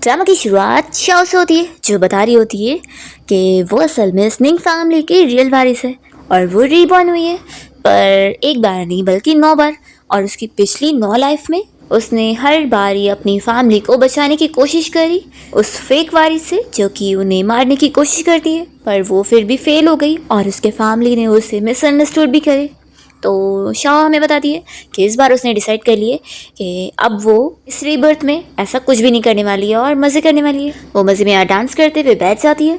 Drama की शुरुआत Shao से होती है, जो बता रही होती है कि वो असल में स्निंग फैमिली की रियल वारिस है और वो रीबॉर्न हुई है, पर एक बार नहीं बल्कि 9 बार। और उसकी पिछली 9 लाइफ में उसने हर बार ही अपनी फैमिली को बचाने की कोशिश करी उस फेक वारिस से, जो कि उन्हें मारने की कोशिश करती है, पर वो फिर भी फेल हो गई और उसके फैमिली ने उसे मिसअंडरस्टूड भी करे। तो शाह हमें बताती है कि इस बार उसने डिसाइड कर लिए कि अब वो इस रीबर्थ में ऐसा कुछ भी नहीं करने वाली है और मज़े करने वाली है। वो मज़े में यहाँ डांस करते हुए बैठ जाती है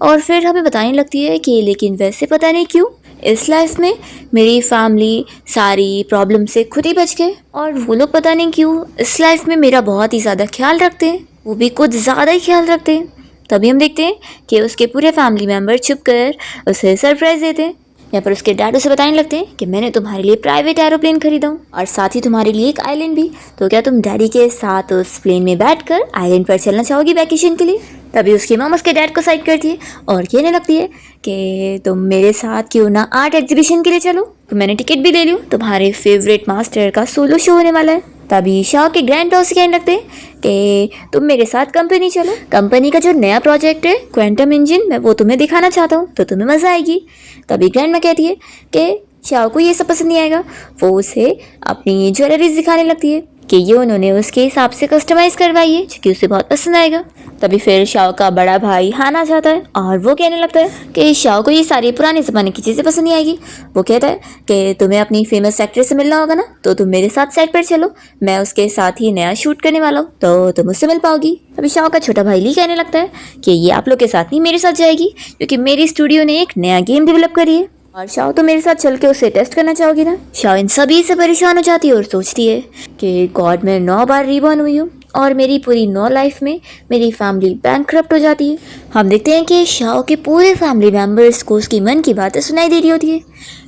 और फिर हमें बताने लगती है कि लेकिन वैसे पता नहीं क्यों इस लाइफ में मेरी फैमिली सारी प्रॉब्लम से खुद ही बच गए और वो लोग पता नहीं क्यों इस लाइफ में मेरा बहुत ही ज़्यादा ख्याल रखते हैं, वो भी कुछ ज़्यादा ही ख्याल रखते हैं। तभी हम देखते हैं कि उसके पूरे फैमिली मेम्बर छुप कर उसे सरप्राइज़ देते हैं। यहाँ पर उसके डैड उसे बताने लगते हैं कि मैंने तुम्हारे लिए प्राइवेट एरोप्लेन खरीदा हूँ और साथ ही तुम्हारे लिए एक आइलैंड भी, तो क्या तुम डैडी के साथ उस प्लेन में बैठकर आइलैंड पर चलना चाहोगी वैकेशन के लिए। तभी उसकी मॉम उसके डैड को साइड करती है और कहने लगती है कि तुम मेरे साथ क्यों ना आर्ट एग्जीबिशन के लिए चलो, तो मैंने टिकट भी ले ली, तुम्हारे फेवरेट मास्टर का सोलो शो होने वाला है। तभी शाह के ग्रैंड डॉस कहने लगते हैं कि तुम मेरे साथ कंपनी चलो, कंपनी का जो नया प्रोजेक्ट है क्वांटम इंजन, मैं वो तुम्हें दिखाना चाहता हूँ, तो तुम्हें मज़ा आएगी। तभी ग्रैंड माँ कहती है कि शाह को ये सब पसंद नहीं आएगा। वो उसे अपनी ज्वेलरीज दिखाने लगती है कि ये उन्होंने उसके हिसाब से कस्टमाइज़ करवाई है, जो कि उसे बहुत पसंद आएगा। तभी फिर शाह का बड़ा भाई हान आ जाता है और वो कहने लगता है कि शाह को ये सारी पुराने ज़माने की चीज़ें पसंद नहीं आएगी। वो कहता है कि तुम्हें अपनी फेमस एक्ट्रेस से मिलना होगा ना, तो तुम मेरे साथ सेट पर चलो, मैं उसके साथ ही नया शूट करने वाला हूँ, तो तुम उससे मिल पाओगी। तभी शाह का छोटा भाई ली कहने लगता है कि ये आप लोग के साथ नहीं मेरे साथ जाएगी, क्योंकि मेरी स्टूडियो ने एक नया गेम डेवलप करी है और शाह तो मेरे साथ चल के उसे टेस्ट करना चाहोगी ना। शाह इन सभी से परेशान हो जाती है और सोचती है कि गॉड, मैं 9 बार रीबॉर्न हुई हूँ और मेरी पूरी 9 लाइफ में मेरी फैमिली बैंकक्रप्ट हो जाती है। हम देखते हैं कि शाह के पूरे फैमिली मेम्बर्स को उसकी मन की बातें सुनाई दे रही होती है।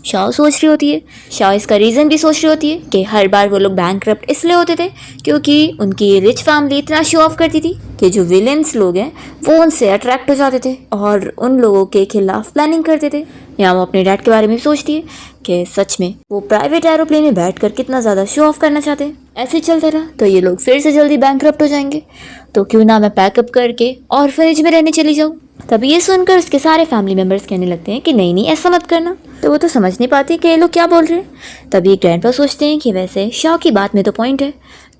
शाह सोच रही होती है, शाह इसका रीज़न भी सोच रही होती है कि हर बार वो लोग बैंकक्रप्ट इसलिए होते थे क्योंकि उनकी रिच फैमिली इतना शो ऑफ करती थी कि जो विलेंस लोग हैं वो उनसे अट्रैक्ट हो जाते थे और उन लोगों के खिलाफ प्लानिंग करते थे। यहाँ वो अपने डैड के बारे में सोचती है कि सच में वो प्राइवेट एरोप्लेन में बैठकर कितना ज़्यादा शो ऑफ करना चाहते हैं। ऐसे चलते रहा तो ये लोग फिर से जल्दी बैंकक्रप्ट हो जाएंगे, तो क्यों ना मैं पैकअप करके ऑर्फनेज में रहने चली जाऊँ। तभी ये सुनकर उसके सारे फैमिली मेम्बर्स कहने लगते हैं कि नहीं नहीं ऐसा मत करना, तो वो तो समझ नहीं पाती कि ये लोग क्या बोल रहे हैं। तभी ग्रैंडपा सोचते हैं कि वैसे शाह की बात में तो पॉइंट है।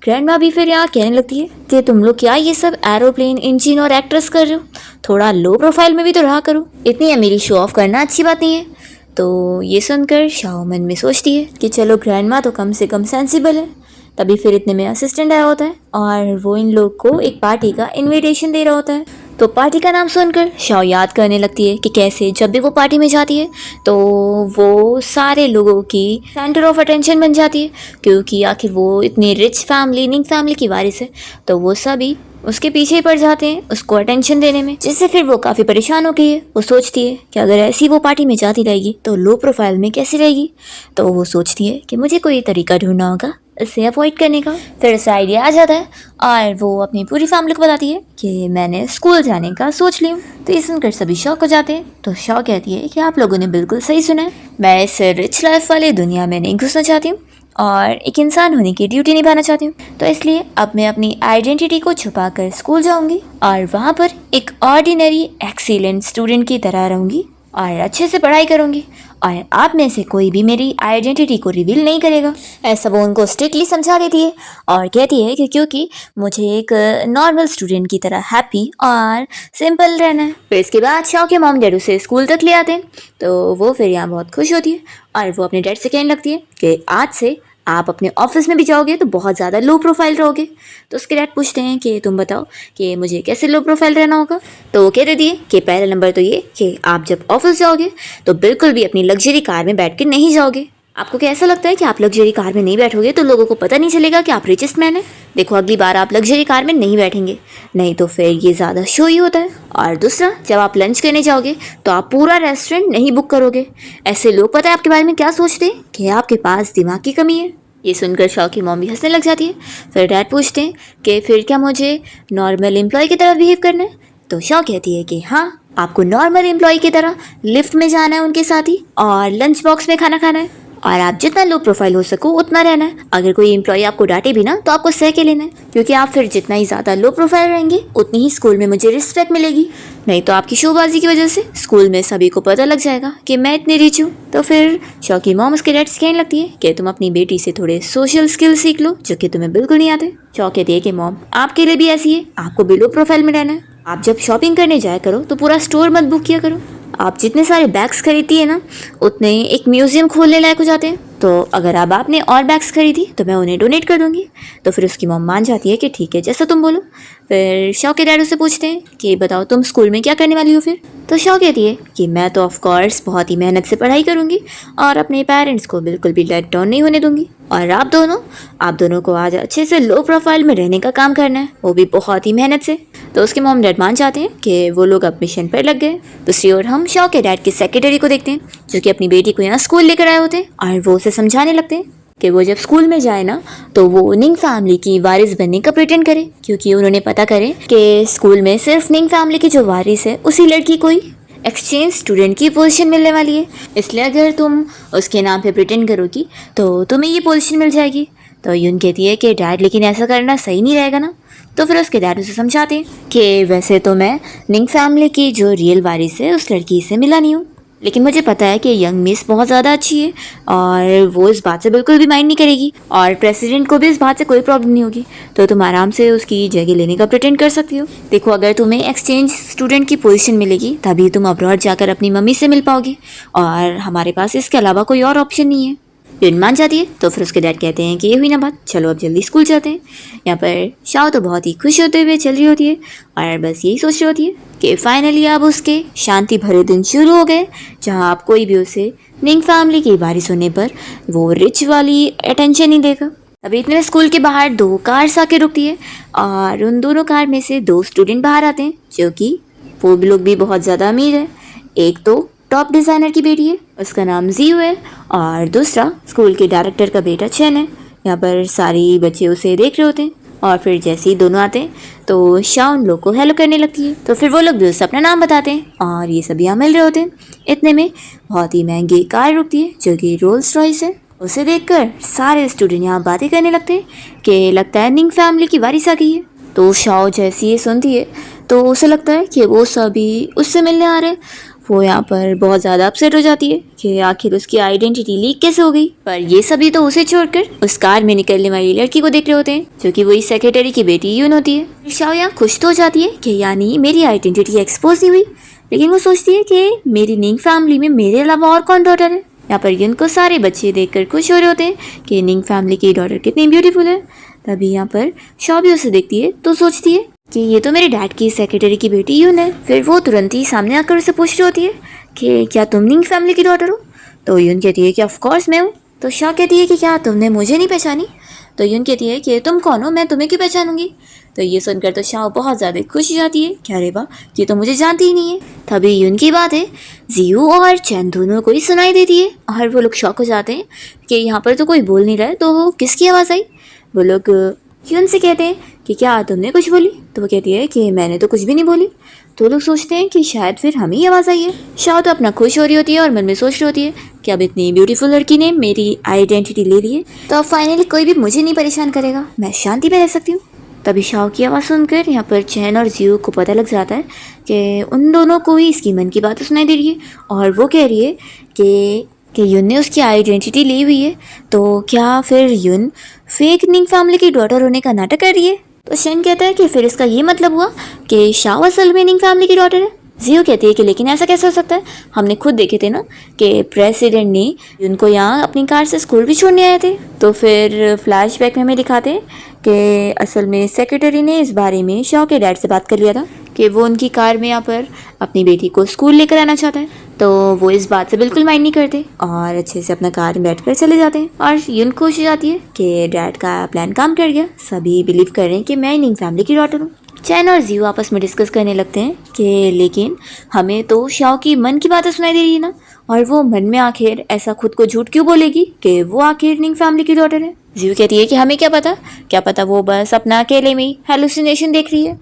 ग्रैंडमा भी फिर यहाँ कहने लगती है कि तुम लोग क्या ये सब एरोप्लेन इंजन और एक्ट्रेस कर रहे हो, थोड़ा लो प्रोफाइल में भी तो रहा करो, इतनी अमीरी शो ऑफ करना अच्छी बात नहीं है। तो ये सुनकर शाह मन में सोचती है कि चलो ग्रैंडमा तो कम से कम सेंसिबल है। तभी फिर इतने में असिस्टेंट आया होता है और वो इन लोग को एक पार्टी का इनविटेशन दे रहा होता है। तो पार्टी का नाम सुनकर शाह याद करने लगती है कि कैसे जब भी वो पार्टी में जाती है तो वो सारे लोगों की सेंटर ऑफ अटेंशन बन जाती है, क्योंकि आखिर वो इतनी रिच फैमिली निंग फैमिली की वारिस है, तो वो सभी उसके पीछे ही पड़ जाते हैं उसको अटेंशन देने में, जिससे फिर वो काफ़ी परेशान हो गई है। वो सोचती है कि अगर ऐसी वो पार्टी में जाती रहेगी तो लो प्रोफाइल में कैसे रहेगी। तो वो सोचती है कि मुझे कोई तरीका ढूंढना होगा इसे अवॉइड करने का। फिर उसे आइडिया आ जाता है और वो अपनी पूरी फैमिली को बताती है कि मैंने स्कूल जाने का सोच लिया। तो ये सुनकर सभी शॉक हो जाते हैं। तो शॉक कहती है कि आप लोगों ने बिल्कुल सही सुना है, मैं इस रिच लाइफ वाली दुनिया में नहीं घुसना चाहती हूँ और एक इंसान होने की ड्यूटी निभाना चाहती हूँ, तो इसलिए अब मैं अपनी आइडेंटिटी को छुपा कर स्कूल जाऊँगी और वहाँ पर एक ऑर्डिनरी एक्सीलेंट स्टूडेंट की तरह रहूँगी और अच्छे से पढ़ाई करूँगी और आप में से कोई भी मेरी आइडेंटिटी को रिवील नहीं करेगा। ऐसा वो उनको स्ट्रिक्टली समझा देती है और कहती है कि क्योंकि मुझे एक नॉर्मल स्टूडेंट की तरह हैप्पी और सिंपल रहना है। फिर इसके बाद शाह के मॉम डैड उसे स्कूल तक ले आते हैं, तो वो फिर यहाँ बहुत खुश होती है और वो अपने डैड से कहने लगती है कि आज से आप अपने ऑफिस में भी जाओगे तो बहुत ज़्यादा लो प्रोफाइल रहोगे। तो उसके डैड पूछते हैं कि तुम बताओ कि मुझे कैसे लो प्रोफाइल रहना होगा। तो वो कह देती है कि पहला नंबर तो ये कि आप जब ऑफिस जाओगे तो बिल्कुल भी अपनी लग्जरी कार में बैठ के नहीं जाओगे। आपको क्या ऐसा लगता है कि आप लग्जरी कार में नहीं बैठोगे तो लोगों को पता नहीं चलेगा कि आप रिचेस्ट मैन हैं? देखो अगली बार आप लग्जरी कार में नहीं बैठेंगे, नहीं तो फिर ये ज़्यादा शो ही होता है। और दूसरा, जब आप लंच करने जाओगे तो आप पूरा रेस्टोरेंट नहीं बुक करोगे। ऐसे लोग पता है आपके बारे में क्या सोचते हैं कि आपके पास दिमाग की कमी है। ये सुनकर शाह की मॉम भी हंसने लग जाती है। फिर डैड पूछते हैं कि फिर क्या मुझे नॉर्मल एम्प्लॉय की तरह बिहेव करना है। तो शाह कहती है कि हाँ, आपको नॉर्मल एम्प्लॉय की तरह लिफ्ट में जाना है उनके साथ ही और लंच बॉक्स में खाना खाना है और आप जितना लो प्रोफाइल हो सको उतना रहना है। अगर कोई एम्प्लॉय आपको डांटे भी ना तो आपको सह के लेना है, क्योंकि आप फिर जितना ही ज़्यादा लो प्रोफाइल रहेंगे उतनी ही स्कूल में मुझे रिस्पेक्ट मिलेगी। नहीं तो आपकी शोबाजी की वजह से स्कूल में सभी को पता लग जाएगा कि मैं इतनी रिच हूँ। तो फिर शॉ की मॉम उसके डैड से कहने लगती है कि तुम अपनी बेटी से थोड़े सोशल स्किल सीख लो जो कि तुम्हें बिल्कुल नहीं आते। शॉ कहती है कि मॉम आपके लिए भी ऐसी है, आपको भी लो प्रोफाइल में रहना है। आप जब शॉपिंग करने जाया करो तो पूरा स्टोर मत बुक किया करो। आप जितने सारे बैग्स खरीदती है ना उतने एक म्यूजियम खोलने लायक हो जाते हैं। तो अगर अब आपने और बैग्स खरीदी तो मैं उन्हें डोनेट कर दूंगी। तो फिर उसकी मॉम मान जाती है कि ठीक है जैसा तुम बोलो। फिर शॉ के डैड उससे पूछते हैं कि बताओ तुम स्कूल में क्या करने वाली हो फिर। तो शॉ कहती है कि मैं तो ऑफ कोर्स बहुत ही मेहनत से पढ़ाई करूंगी और अपने पेरेंट्स को बिल्कुल भी लेट डाउन नहीं होने दूंगी। और आप दोनों को आज अच्छे से लो प्रोफाइल में रहने का काम करना है, वो भी बहुत ही मेहनत से। तो उसके मॉम डैड मान जाते हैं कि वो लोग अब मिशन पर लग गए। दूसरी ओर हम शॉ के डैड के सेक्रेटरी को देखते हैं जो कि अपनी बेटी को यहाँ स्कूल लेकर आए होते हैं और वो उसे समझाने लगते हैं कि वो जब स्कूल में जाए ना तो वो निंग फैमिली की वारिस बनने का प्रिटेंड करे, क्योंकि उन्होंने पता करे कि स्कूल में सिर्फ निंग फैमिली की जो वारिस है उसी लड़की को ही एक्सचेंज स्टूडेंट की पोजीशन मिलने वाली है। इसलिए अगर तुम उसके नाम पे प्रिटेंड करोगी तो तुम्हें ये पोजीशन मिल जाएगी। तो यून कहती है कि डैड लेकिन ऐसा करना सही नहीं रहेगा ना। तो फिर उसके डैड उसे समझाते हैं कि वैसे तो मैं निंग फैमिली की जो रियल वारिस है उस लड़की से मिला नहीं हूँ, लेकिन मुझे पता है कि यंग मिस बहुत ज़्यादा अच्छी है और वो इस बात से बिल्कुल भी माइंड नहीं करेगी और प्रेसिडेंट को भी इस बात से कोई प्रॉब्लम नहीं होगी। तो तुम आराम से उसकी जगह लेने का प्रिटेंड कर सकती हो। देखो अगर तुम्हें एक्सचेंज स्टूडेंट की पोजीशन मिलेगी तभी तुम अब्रॉड जाकर अपनी मम्मी से मिल पाओगे और हमारे पास इसके अलावा कोई और ऑप्शन नहीं है। यून मान जाती है। तो फिर उसके डैड कहते हैं कि ये हुई ना बात, चलो अब जल्दी स्कूल चलते हैं। यहाँ पर शाओ तो बहुत ही खुश होते हुए चल रही होती है और बस यही सोच रही होती है कि फाइनली अब उसके शांति भरे दिन शुरू हो गए, जहाँ आप कोई भी उसे निंग फैमिली की वारिस होने पर वो रिच वाली अटेंशन नहीं देगा। अभी इतने में स्कूल के बाहर 2 कार्स आके रुकती है और उन दोनों कार में से 2 स्टूडेंट बाहर आते हैं जो कि वो लोग भी बहुत ज़्यादा अमीर है। एक तो टॉप डिज़ाइनर की बेटी है, उसका नाम जीयू है, और दूसरा स्कूल के डायरेक्टर का बेटा चेन है। यहाँ पर सारी बच्चे उसे देख रहे होते हैं और फिर जैसे ही दोनों आते हैं तो शाओ उन लोग को हेलो करने लगती है। तो फिर वो लोग भी उससे अपना नाम बताते हैं और ये सभी यहाँ मिल रहे होते हैं। इतने में बहुत ही महंगी कार रुकती है जो कि रोल्स रॉयस है। उसे देखकर सारे स्टूडेंट यहाँ बातें करने लगते हैं कि लगता है निंग फैमिली की वारिस आ गई है। तो शाओ जैसी ये सुनती है तो उसे लगता है कि वो सभी उससे मिलने आ रहे हैं। वो यहाँ पर बहुत ज़्यादा अपसेट हो जाती है कि आखिर उसकी आइडेंटिटी लीक कैसे हो गई। पर ये सभी तो उसे छोड़कर उस कार में निकलने वाली लड़की को देख रहे होते हैं जो कि वही सेक्रेटरी की बेटी यून होती है। शाओ यहाँ खुश तो हो जाती है कि यानी मेरी आइडेंटिटी एक्सपोज नहीं हुई, लेकिन वो सोचती है कि मेरी निंग फैमिली में मेरे अलावा और कौन डॉटर है। यहाँ पर यून को सारे बच्चे देखकर खुश हो रहे होते हैं कि निंग फैमिली की डॉटर कितनी ब्यूटीफुल है। तभी यहाँ पर शाओ भी उसे देखती है तो सोचती है कि ये तो मेरे डैड की सेक्रेटरी की बेटी यून है। फिर वो तुरंत ही सामने आकर उसे पूछ रही होती है कि क्या तुम निंग फैमिली की डॉटर हो। तो यून कहती है कि ऑफ कोर्स मैं हूँ। तो शाओ कहती है कि क्या तुमने मुझे नहीं पहचानी। तो यून कहती है कि तुम कौन हो, मैं तुम्हें क्यों पहचानूंगी। तो ये सुनकर तो शाओ बहुत ज़्यादा खुश हो जाती है, क्या रे वाह ये तो मुझे जानती ही नहीं है। तभी यून की बात है जीयू और चैन दोनों को ही सुनाई देती है और वो लोग शॉक हो जाते हैं कि यहाँ पर तो कोई बोल नहीं रहा है, तो किसकी आवाज़ आई। वो लोग यून से कहते हैं कि क्या तुमने कुछ बोली। तो वो कहती है कि मैंने तो कुछ भी नहीं बोली। तो लोग सोचते हैं कि शायद फिर हम ही आवाज़ आई है। शाओ तो अपना खुश हो रही होती है और मन में सोच रही होती है कि अब इतनी ब्यूटीफुल लड़की ने मेरी आइडेंटिटी ले ली है तो अब फाइनली कोई भी मुझे नहीं परेशान करेगा, मैं शांति में रह सकती हूँ। तभी शाओ की आवाज़ सुनकर यहाँ पर चैन और जीयू को पता लग जाता है कि उन दोनों को ही इसकी मन की बात सुनाई दे रही है और वो कह रही है कि यून ने उसकी आइडेंटिटी ली हुई है, तो क्या फिर यून फेक निंग फैमिली की डॉटर होने का नाटक कर रही है। तो शेन कहता है कि फिर इसका ये मतलब हुआ कि शाओ असल में निंग फैमिली की डॉटर है। जीयू कहती है कि लेकिन ऐसा कैसे हो सकता है, हमने खुद देखे थे ना कि प्रेसिडेंट ने उनको यहाँ अपनी कार से स्कूल भी छोड़ने आए थे। तो फिर फ्लैशबैक में हमें दिखाते हैं कि असल में सेक्रेटरी ने इस बारे में शाओ के डैड से बात कर लिया था कि वो उनकी कार में यहाँ पर अपनी बेटी को स्कूल लेकर आना चाहता है। तो वो इस बात से बिल्कुल माइंड नहीं करते और अच्छे से अपना कार में बैठकर चले जाते हैं और यून खुश हो जाती है कि डैड का प्लान काम कर गया। सभी बिलीव कर रहे हैं कि मैं निंग फैमिली की डॉटर हूँ। चैन और जीयू आपस में डिस्कस करने लगते हैं कि लेकिन हमें तो शाओ की मन की बातें सुनाई दे रही है ना, और वो मन में आखिर ऐसा खुद को झूठ क्यों बोलेगी कि वो आखिर निंग फैमिली की डॉटर है। जीयू कहती है कि हमें क्या पता वो बस अपना अकेले में ही हेलुसिनेशन देख रही है।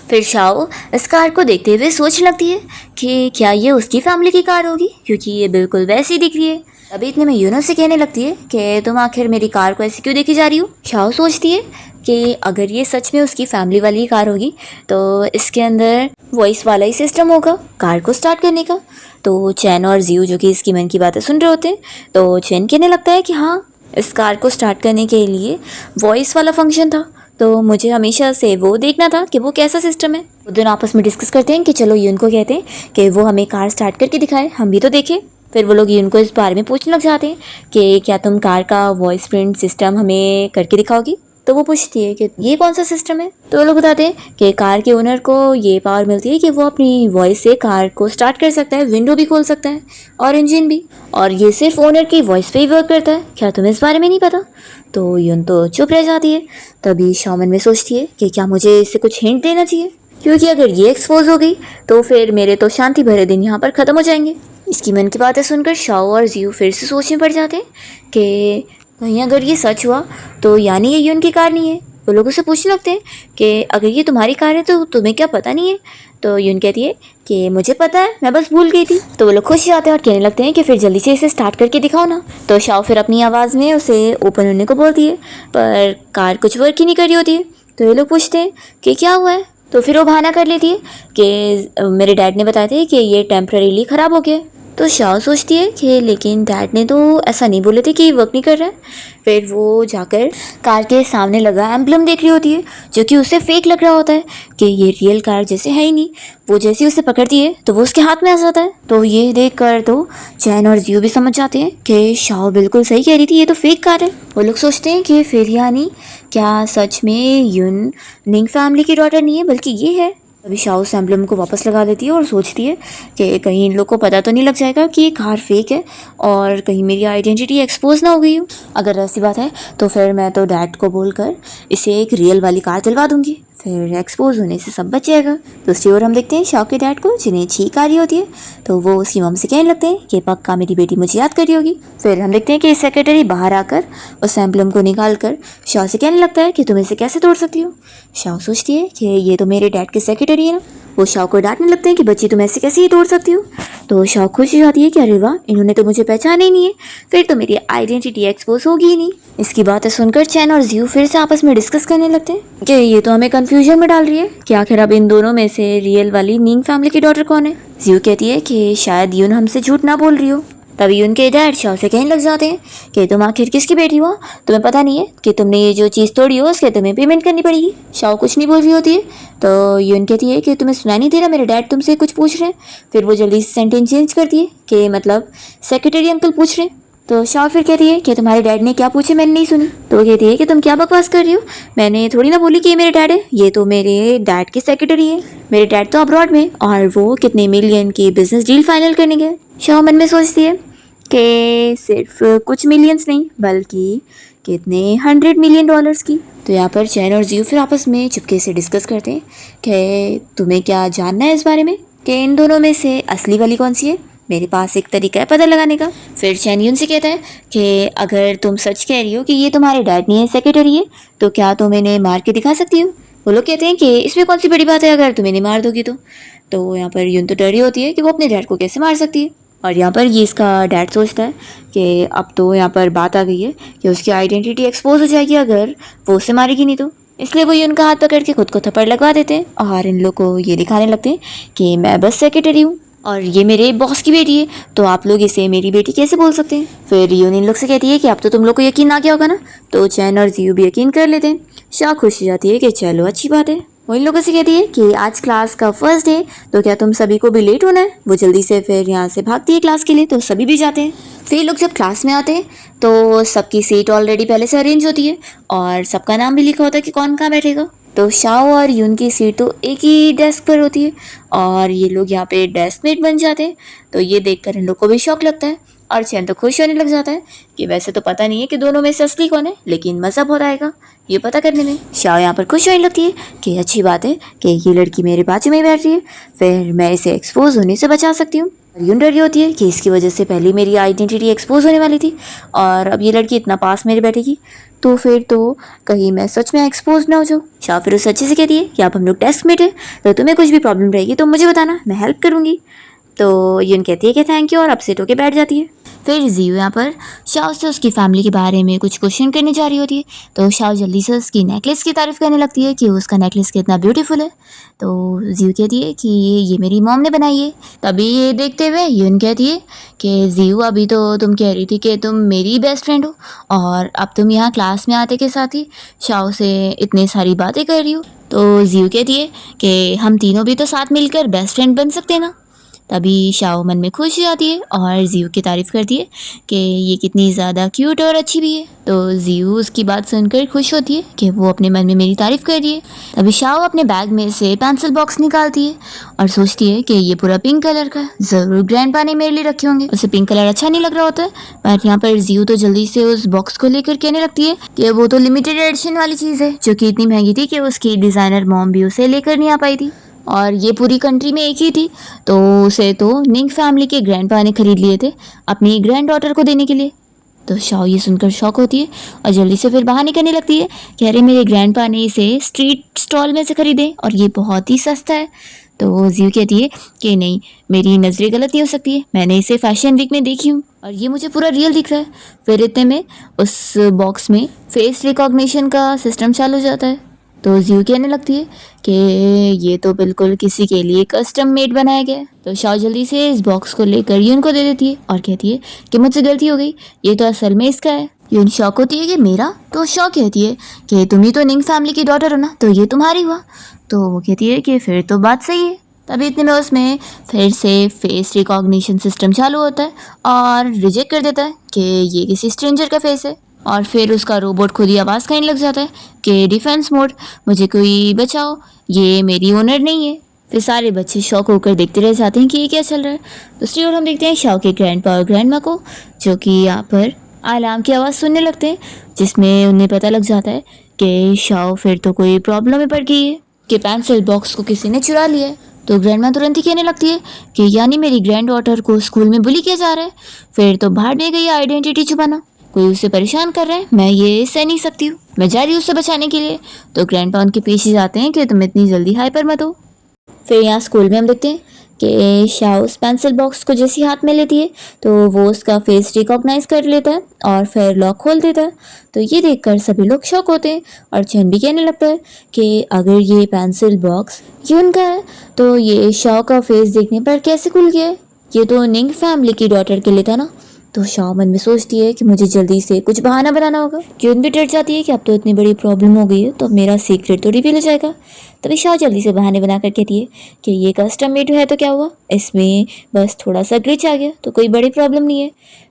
फिर शाओ इस कार को देखते हुए सोचने लगती है कि क्या ये उसकी फैमिली की कार होगी, क्योंकि ये बिल्कुल वैसी दिख रही है। अभी इतने में यूनो से कहने लगती है कि तुम आखिर मेरी कार को ऐसे क्यों देखी जा रही हो। शाओ सोचती है कि अगर ये सच में उसकी फैमिली वाली कार होगी तो इसके अंदर वॉइस वाला ही सिस्टम होगा कार को स्टार्ट करने का। तो चैन और जियो जो कि इसकी मन की बातें सुन रहे होते हैं, तो चैन कहने लगता है कि हाँ, इस कार को स्टार्ट करने के लिए वॉइस वाला फंक्शन था, तो मुझे हमेशा से वो देखना था कि वो कैसा सिस्टम है। वो दोनों आपस में डिस्कस करते हैं कि चलो यून को कहते हैं कि वो हमें कार स्टार्ट करके दिखाए, हम भी तो देखें। फिर वो लोग यून को इस बारे में पूछने लग जाते हैं कि क्या तुम कार का वॉइस प्रिंट सिस्टम हमें करके दिखाओगी। तो वो पूछती है कि ये कौन सा सिस्टम है। तो वो लोग बताते हैं कि कार के ओनर को ये पावर मिलती है कि वो अपनी वॉइस से कार को स्टार्ट कर सकता है, विंडो भी खोल सकता है और इंजन भी, और ये सिर्फ ओनर की वॉइस पे ही वर्क करता है। क्या तुम्हें इस बारे में नहीं पता। तो यून तो चुप रह जाती है। तभी शाओमन में सोचती है कि क्या मुझे इससे कुछ हिंट देना चाहिए, क्योंकि अगर ये एक्सपोज हो गई तो फिर मेरे तो शांति भरे दिन यहाँ पर ख़त्म हो जाएंगे। इसकी मन की बातें सुनकर शाओ और जियो फिर से सोचने पड़ जाते हैं कि कहीं अगर ये सच हुआ तो यानी ये यून की कार नहीं है। वो लोगों से पूछने लगते हैं कि अगर ये तुम्हारी कार है तो तुम्हें क्या पता नहीं है। तो यून कहती है कि मुझे पता है, मैं बस भूल गई थी। तो वो लोग खुश हो जाते हैं और कहने लगते हैं कि फिर जल्दी से इसे स्टार्ट करके दिखाओ ना। तो शाओ फिर अपनी आवाज़ में उसे ओपन होने को बोलती है, पर कार कुछ वर्क ही नहीं कर रही होती है। तो ये लोग पूछते हैं कि क्या हुआ है। तो फिर वो बहाना कर लेती है कि मेरे डैड ने बताया था कि ये टेम्परेरीली ख़राब हो गया। तो शाओ सोचती है कि लेकिन डैड ने तो ऐसा नहीं बोले थे कि वर्क नहीं कर रहा है। फिर वो जाकर कार के सामने लगा एम्बलम देख रही होती है, जो कि उसे फेक लग रहा होता है कि ये रियल कार जैसे है ही नहीं। वो जैसे उसे पकड़ती है तो वो उसके हाथ में आ जाता है। तो ये देख कर तो चैन और जियो भी समझ जाते हैं कि शाओ बिल्कुल सही कह रही थी, ये तो फेक कार है। वो लोग सोचते हैं कि फिर यानी क्या सच में यून निंग फैमिली की डॉटर नहीं है बल्कि ये है। अभी शाओ उस एम्बलम को वापस लगा देती है और सोचती है कि कहीं इन लोग को पता तो नहीं लग जाएगा कि ये कार फेक है और कहीं मेरी आइडेंटिटी एक्सपोज ना हो गई हो। अगर ऐसी बात है तो फिर मैं तो डैड को बोलकर इसे एक रियल वाली कार दिलवा दूंगी, फिर एक्सपोज होने से सब बच जाएगा। दूसरी ओर हम देखते हैं शाओ के डैड को, जिन्हें छींक आ रही होती है। तो वो उसकी मम से कहने लगते हैं कि पक्का मेरी बेटी मुझे याद कर रही होगी। फिर हम देखते हैं कि सेक्रेटरी बाहर आकर उस एम्बलम को निकाल कर शाओ से कहने लगता है कि तुम इसे कैसे तोड़ सकती हो। शाओ सोचती है कि ये तो मेरे डैड के सेक्रेटरी है ना। वो शाओ को डांटने लगते हैं कि बच्ची तुम ऐसे कैसे ही तोड़ सकती हो। तो शाओ खुश हो जाती है कि अरे वाह, इन्होंने तो मुझे पहचाना ही नहीं है, फिर तो मेरी आइडेंटिटी एक्सपोज होगी ही नहीं। इसकी बातें सुनकर चैन और जियो फिर से आपस में डिस्कस करने लगते हैं कि ये तो हमें कंफ्यूजन में डाल रही है कि आखिर अब इन दोनों में से रियल वाली निंग फैमिली की डॉटर कौन है। जियो कहती है कि शायद यून हमसे झूठ ना बोल रही हो। तभी उनके डैड शाओ से कहने लग जाते हैं कि तुम आखिर किसकी बेटी हो, तुम्हें पता नहीं है कि तुमने ये जो चीज़ तोड़ी हो उसके तुम्हें पेमेंट करनी पड़ेगी। शाओ कुछ नहीं बोल रही होती है। तो यून कहती है कि तुम्हें सुनाई नहीं दे रहा, मेरे डैड तुमसे कुछ पूछ रहे हैं। फिर वो जल्दी से सेंटेंस चेंज करती है कि मतलब सेक्रेटरी अंकल पूछ रहे हैं। तो शाओ फिर कहती है कि तुम्हारे डैड ने क्या पूछे, मैंने नहीं सुनी। तो वो कहती है कि तुम क्या बकवास कर रही हो, मैंने थोड़ी ना बोली कि ये मेरे डैड है, ये तो मेरे डैड की सेक्रेटरी है। मेरे डैड तो अब्रॉड में और वो कितने मिलियन की बिजनेस डील फाइनल करने गए। शाओ मन में सोचती है कि सिर्फ कुछ मिलियंस नहीं बल्कि कितने $100 मिलियन की। तो यहाँ पर चैन और जियो फिर आपस में चुपके से डिस्कस करते हैं कि तुम्हें क्या जानना है इस बारे में कि इन दोनों में से असली वाली कौन सी है। मेरे पास एक तरीका है पता लगाने का। फिर चैन यून से कहता है कि अगर तुम सच कह रही हो कि ये तुम्हारे डैड नहीं है, सेक्रेटरी है, तो क्या तुम इन्हें मार के दिखा सकती हो। वो लोग कहते हैं कि इसमें कौन सी बड़ी बात है अगर तुम इन्हें मार दोगी तो यहाँ पर यून तो डरी होती है कि वो अपने डैड को कैसे मार सकती है। और यहाँ पर ये इसका डैड सोचता है कि अब तो यहाँ पर बात आ गई है कि उसकी आइडेंटिटी एक्सपोज हो जाएगी अगर वो उसे मारेगी नहीं तो। इसलिए वो ये उनका हाथ पकड़ के खुद को थप्पड़ लगवा देते हैं और इन लोग को ये दिखाने लगते हैं कि मैं बस सेक्रेटरी हूँ और ये मेरे बॉस की बेटी है, तो आप लोग इसे मेरी बेटी कैसे बोल सकते हैं। फिर यून इन लोग से कहती है कि अब तो तुम लोग को यकीन आ गया होगा ना। तो चैन और जियो भी यकीन कर लेते हैं। शाह खुश हो जाती है कि चलो अच्छी बात है। वो इन लोगों से कहती है कि आज क्लास का फर्स्ट डे, तो क्या तुम सभी को भी लेट होना है। वो जल्दी से फिर यहाँ से भागती है क्लास के लिए, तो सभी भी जाते हैं। फिर लोग जब क्लास में आते हैं तो सबकी सीट ऑलरेडी पहले से अरेंज होती है और सबका नाम भी लिखा होता है कि कौन कहाँ बैठेगा। तो शाओ और यून की सीट तो एक ही डेस्क पर होती है और ये लोग यहाँ पे डेस्कमेट बन जाते हैं। तो ये देखकर इन लोग को भी शौक लगता है और चैन तो खुश होने लग जाता है कि वैसे तो पता नहीं है कि दोनों में से असली कौन है, लेकिन मज़ा बहुत आएगा ये पता करने में। शाओ यहाँ पर खुश होने लगती है कि अच्छी बात है कि ये लड़की मेरे बाजू में बैठ रही है, फिर मैं इसे एक्सपोज होने से बचा सकती हूँ। यून डरी होती है कि इसकी वजह से पहले मेरी आइडेंटिटी एक्सपोज होने वाली थी और अब ये लड़की इतना पास मेरे बैठेगी तो फिर तो कहीं मैं सच में एक्सपोज ना हो जाऊँ। शाह फिर उसे अच्छे से कहती है कि आप हम लोग डेस्क मेट है, तो तुम्हें कुछ भी प्रॉब्लम रहेगी तो मुझे बताना, मैं हेल्प करूँगी। तो यून कहती है कि थैंक यू और अपसेट होके बैठ जाती है। फिर जियो यहाँ पर शाओ से उसकी फैमिली के बारे में कुछ क्वेश्चन करने जा रही होती है। तो शाओ जल्दी से उसकी नेकलेस की तारीफ़ करने लगती है कि उसका नेकलेस कितना ब्यूटीफुल है। तो जियो कहती है कि ये मेरी मॉम ने बनाई है। तभी ये देखते हुए यून कहती है कि जियो अभी तो तुम कह रही थी कि तुम मेरी बेस्ट फ्रेंड हो और अब तुम यहाँ क्लास में आते के साथ ही शाओ से इतनी सारी बातें कर रही हो। तो जियो कहती है कि हम तीनों भी तो साथ मिलकर बेस्ट फ्रेंड बन सकते हैं ना। तभी शाओ मन में खुश हो जाती है और जियो की तारीफ़ करती है कि ये कितनी ज़्यादा क्यूट और अच्छी भी है। तो जियो उसकी बात सुनकर खुश होती है कि वो अपने मन में मेरी तारीफ़ कर रही है। तभी शाओ अपने बैग में से पेंसिल बॉक्स निकालती है और सोचती है कि ये पूरा पिंक कलर का है, ज़रूर ग्रैंडपा ने मेरे लिए रखे होंगे। उसे पिंक कलर अच्छा नहीं लग रहा होता है, पर यहाँ पर जियो तो जल्दी से उस बॉक्स को लेकर कहने लगती है कि वो तो लिमिटेड एडिशन वाली चीज़ है जो कि इतनी महंगी थी कि उसकी डिज़ाइनर मॉम भी उसे लेकर नहीं आ पाई थी और ये पूरी कंट्री में एक ही थी। तो उसे तो निंग फैमिली के ग्रैंडपा ने खरीद लिए थे अपनी ग्रैंड डॉटर को देने के लिए। तो शाओ ये सुनकर शॉक होती है और जल्दी से फिर बाहर निकलने लगती है कि अरे मेरे ग्रैंडपा ने इसे स्ट्रीट स्टॉल में से खरीदे और ये बहुत ही सस्ता है। तो जियो कहती है कि नहीं, मेरी नज़रें गलत नहीं हो सकती है, मैंने इसे फैशन वीक में देखी हूँ और ये मुझे पूरा रियल दिख रहा है। फिर इतने में उस बॉक्स में फेस रिकॉग्निशन का सिस्टम चालू हो जाता है। तो जियो कहने लगती है कि ये तो बिल्कुल किसी के लिए कस्टम मेड बनाया गया है। तो शाओ जल्दी से इस बॉक्स को लेकर यून को दे देती है और कहती है कि मुझसे गलती हो गई, ये तो असल में इसका है। यून शॉक होती है कि मेरा? तो शाओ कहती है कि तुम ही तो निंग फैमिली की डॉटर हो ना, तो ये तुम्हारी हुआ। तो वो कहती है कि फिर तो बात सही है। तभी इतने में उसमें फिर से फेस रिकॉग्निशन सिस्टम चालू होता है और रिजेक्ट कर देता है कि ये किसी स्ट्रेंजर का फेस है। और फिर उसका रोबोट खुद ही आवाज़ करने लग जाता है कि डिफेंस मोड, मुझे कोई बचाओ, ये मेरी ओनर नहीं है। फिर सारे बच्चे शॉक होकर देखते रह जाते हैं कि ये क्या चल रहा है। दूसरी ओर हम देखते हैं शाओ के ग्रैंडपा और ग्रैंडमा को, जो कि यहाँ पर अलार्म की आवाज़ सुनने लगते हैं, जिसमें उन्हें पता लग जाता है कि शाओ फिर तो कोई प्रॉब्लम में पड़ गई है कि पेंसिल बॉक्स को किसी ने चुरा लिया है। तो ग्रैंडमा तुरंत ही कहने लगती है कि यानी मेरी ग्रैंड डॉटर को स्कूल में बुली किया जा रहा है, फिर तो बाहर नहीं गई आइडेंटिटी छुपाना, कोई उसे परेशान कर रहा है, मैं ये सह नहीं सकती हूँ, मैं जा रही हूँ उसे बचाने के लिए। तो ग्रैंडपा उनके पीछे जाते हैं कि तुम इतनी जल्दी हाइपर मत हो। फिर यहाँ स्कूल में हम देखते हैं कि शाओ उस पेंसिल बॉक्स को जैसी हाथ में लेती है तो वो उसका फेस रिकॉग्नाइज कर लेता है और फिर लॉक खोल देता है। तो ये देखकर सभी लोग शॉक होते हैं और चैन भी कहने लगता है कि अगर ये पेंसिल बॉक्स यून का है तो ये शाओ का फेस देखने पर कैसे खुल गया है, ये तो निंग फैमिली की डॉटर के लिए था ना। तो शाओ मन में सोचती है कि मुझे जल्दी से कुछ बहाना बनाना होगा। क्यून भी डर जाती है कि अब तो इतनी बड़ी प्रॉब्लम हो गई है तो अब मेरा सीक्रेट तो रिवील हो जाएगा। तभी शाओ जल्दी से बहाने बनाकर कहती है कि ये कस्टम मेड है तो क्या हुआ, इसमें बस थोड़ा सा ग्लिच आ गया तो कोई बड़ी प्रॉब्लम नहीं है।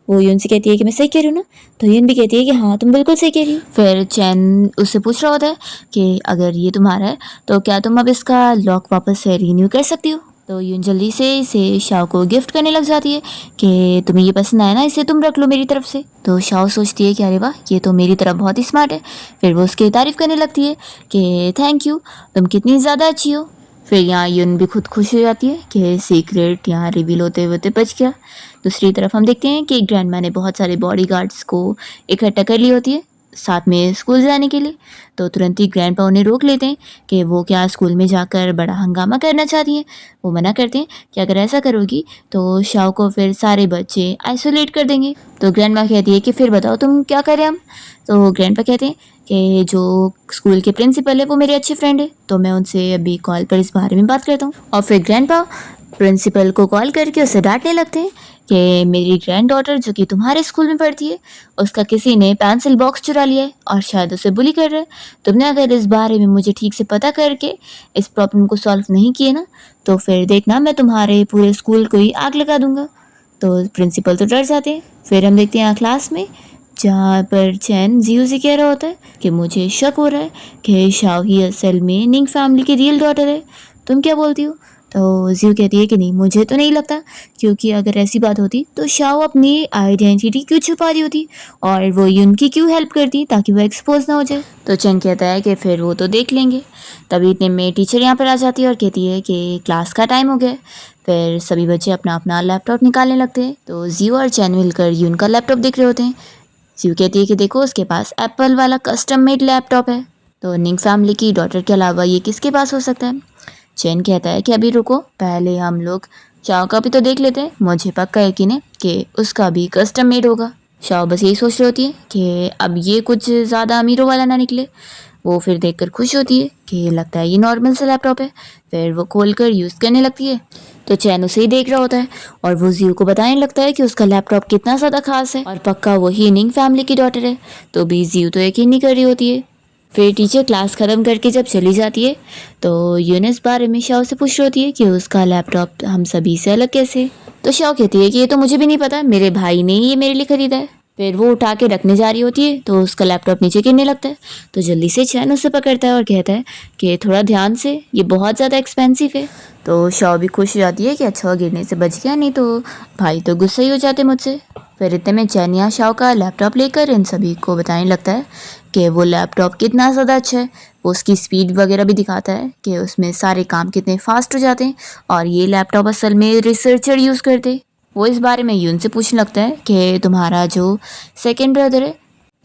वो यून से कहती है कि मैं सही कह रही हूँ ना। तो यून भी कहती है कि हाँ तुम बिल्कुल सही कह रही हो। फिर चैन उससे पूछ रहा होता है कि अगर ये तुम्हारा है तो क्या तुम अब इसका लॉक वापस से रिन्यू कर सकती हो। तो यून जल्दी से इसे शाओ को गिफ्ट करने लग जाती है कि तुम्हें ये पसंद आया ना, इसे तुम रख लो मेरी तरफ से। तो शाओ सोचती है कि अरे वाह, ये तो मेरी तरफ बहुत ही स्मार्ट है। फिर वो उसकी तारीफ़ करने लगती है कि थैंक यू, तुम कितनी ज़्यादा अच्छी हो। फिर यहाँ यून भी खुद खुश हो जाती है कि सीक्रेट यहाँ रिवील होते होते बच गया। दूसरी तरफ हम देखते हैं कि ग्रैंडमा ने बहुत सारे बॉडीगार्ड्स को इकट्ठा कर ली होती है साथ में स्कूल जाने के लिए। तो तुरंत ही ग्रैंडपा उन्हें रोक लेते हैं कि वो क्या स्कूल में जाकर बड़ा हंगामा करना चाहती हैं। वो मना करते हैं कि अगर ऐसा करोगी तो शाओ को फिर सारे बच्चे आइसोलेट कर देंगे। तो ग्रैंडमा कहती है कि फिर बताओ तुम क्या करें हम। तो ग्रैंडपा कहते हैं कि जो स्कूल के प्रिंसिपल है वो मेरे अच्छे फ्रेंड है, तो मैं उनसे अभी कॉल पर इस बारे में बात करता हूँ। और फिर ग्रैंडपा प्रिंसिपल को कॉल करके उसे डांटने लगते हैं कि मेरी ग्रैंड डॉटर जो कि तुम्हारे स्कूल में पढ़ती है उसका किसी ने पेंसिल बॉक्स चुरा लिया है और शायद उसे बुली कर रहा है। तुमने अगर इस बारे में मुझे ठीक से पता करके इस प्रॉब्लम को सॉल्व नहीं किए ना तो फिर देखना मैं तुम्हारे पूरे स्कूल को ही आग लगा दूंगा। तो प्रिंसिपल तो डर जाते हैं। फिर हम देखते हैं यहाँ क्लास में जहाँ पर चैन जियो से कह रहा होता है कि मुझे शक हो रहा है कि शाओ ही असल में निंग फैमिली की रियल डॉटर है, तुम क्या बोलती हो। तो जियो कहती है कि नहीं, मुझे तो नहीं लगता, क्योंकि अगर ऐसी बात होती तो शाओ अपनी आइडेंटिटी क्यों छुपा रही होती और वो उनकी क्यों हेल्प करती ताकि वो एक्सपोज ना हो जाए। तो चैन कहता है कि फिर वो तो देख लेंगे। तभी इतने में टीचर यहाँ पर आ जाती है और कहती है कि क्लास का टाइम हो गया। फिर सभी बच्चे अपना अपना लैपटॉप निकालने लगते हैं। तो जियो और चैन मिलकर यून का लैपटॉप देख रहे होते हैं। जियो कहती है कि देखो उसके पास एप्पल वाला कस्टम मेड लैपटॉप है, तो निंग फैमिली की डॉटर के अलावा ये किसके पास हो सकता है। चैन कहता है कि अभी रुको, पहले हम लोग शाओ का भी तो देख लेते हैं, मुझे पक्का यकीन है कि उसका भी कस्टम मेड होगा। शाओ बस यही सोच रही होती है कि अब ये कुछ ज़्यादा अमीरों वाला ना निकले। वो फिर देखकर खुश होती है कि लगता है ये नॉर्मल सा लैपटॉप है। फिर वो खोल कर यूज़ करने लगती है तो चैन उसे ही देख रहा होता है और वो जियो को बताने लगता है कि उसका लैपटॉप कितना ज़्यादा खास है और पक्का वही निंग फैमिली की डॉटर है। तो भी जियो तो यकीन नहीं कर रही होती है। फिर टीचर क्लास ख़त्म करके जब चली जाती है तो यूनिस बारे में शाओ से पूछ रही होती है कि उसका लैपटॉप हम सभी से अलग कैसे। तो शाओ कहती है कि ये तो मुझे भी नहीं पता, मेरे भाई ने ही ये मेरे लिए खरीदा है। फिर वो उठा के रखने जा रही होती है तो उसका लैपटॉप नीचे गिरने लगता है। तो जल्दी से चैन उसे पकड़ता है और कहता है कि थोड़ा ध्यान से, ये बहुत ज़्यादा एक्सपेंसिव है। तो शाओ भी खुश हो जाती है कि अच्छा गिरने से बच गया, नहीं तो भाई तो गुस्सा ही हो जाते मुझसे। फिर इतने में चैन यहाँ शाओ का लैपटॉप लेकर इन सभी को बताने लगता है कि वो लैपटॉप कितना ज़्यादा अच्छा है। वो उसकी स्पीड वगैरह भी दिखाता है कि उसमें सारे काम कितने फास्ट हो जाते हैं और ये लैपटॉप असल में रिसर्चर यूज़ करते। वो इस बारे में यून से पूछने लगता है कि तुम्हारा जो सेकंड ब्रदर है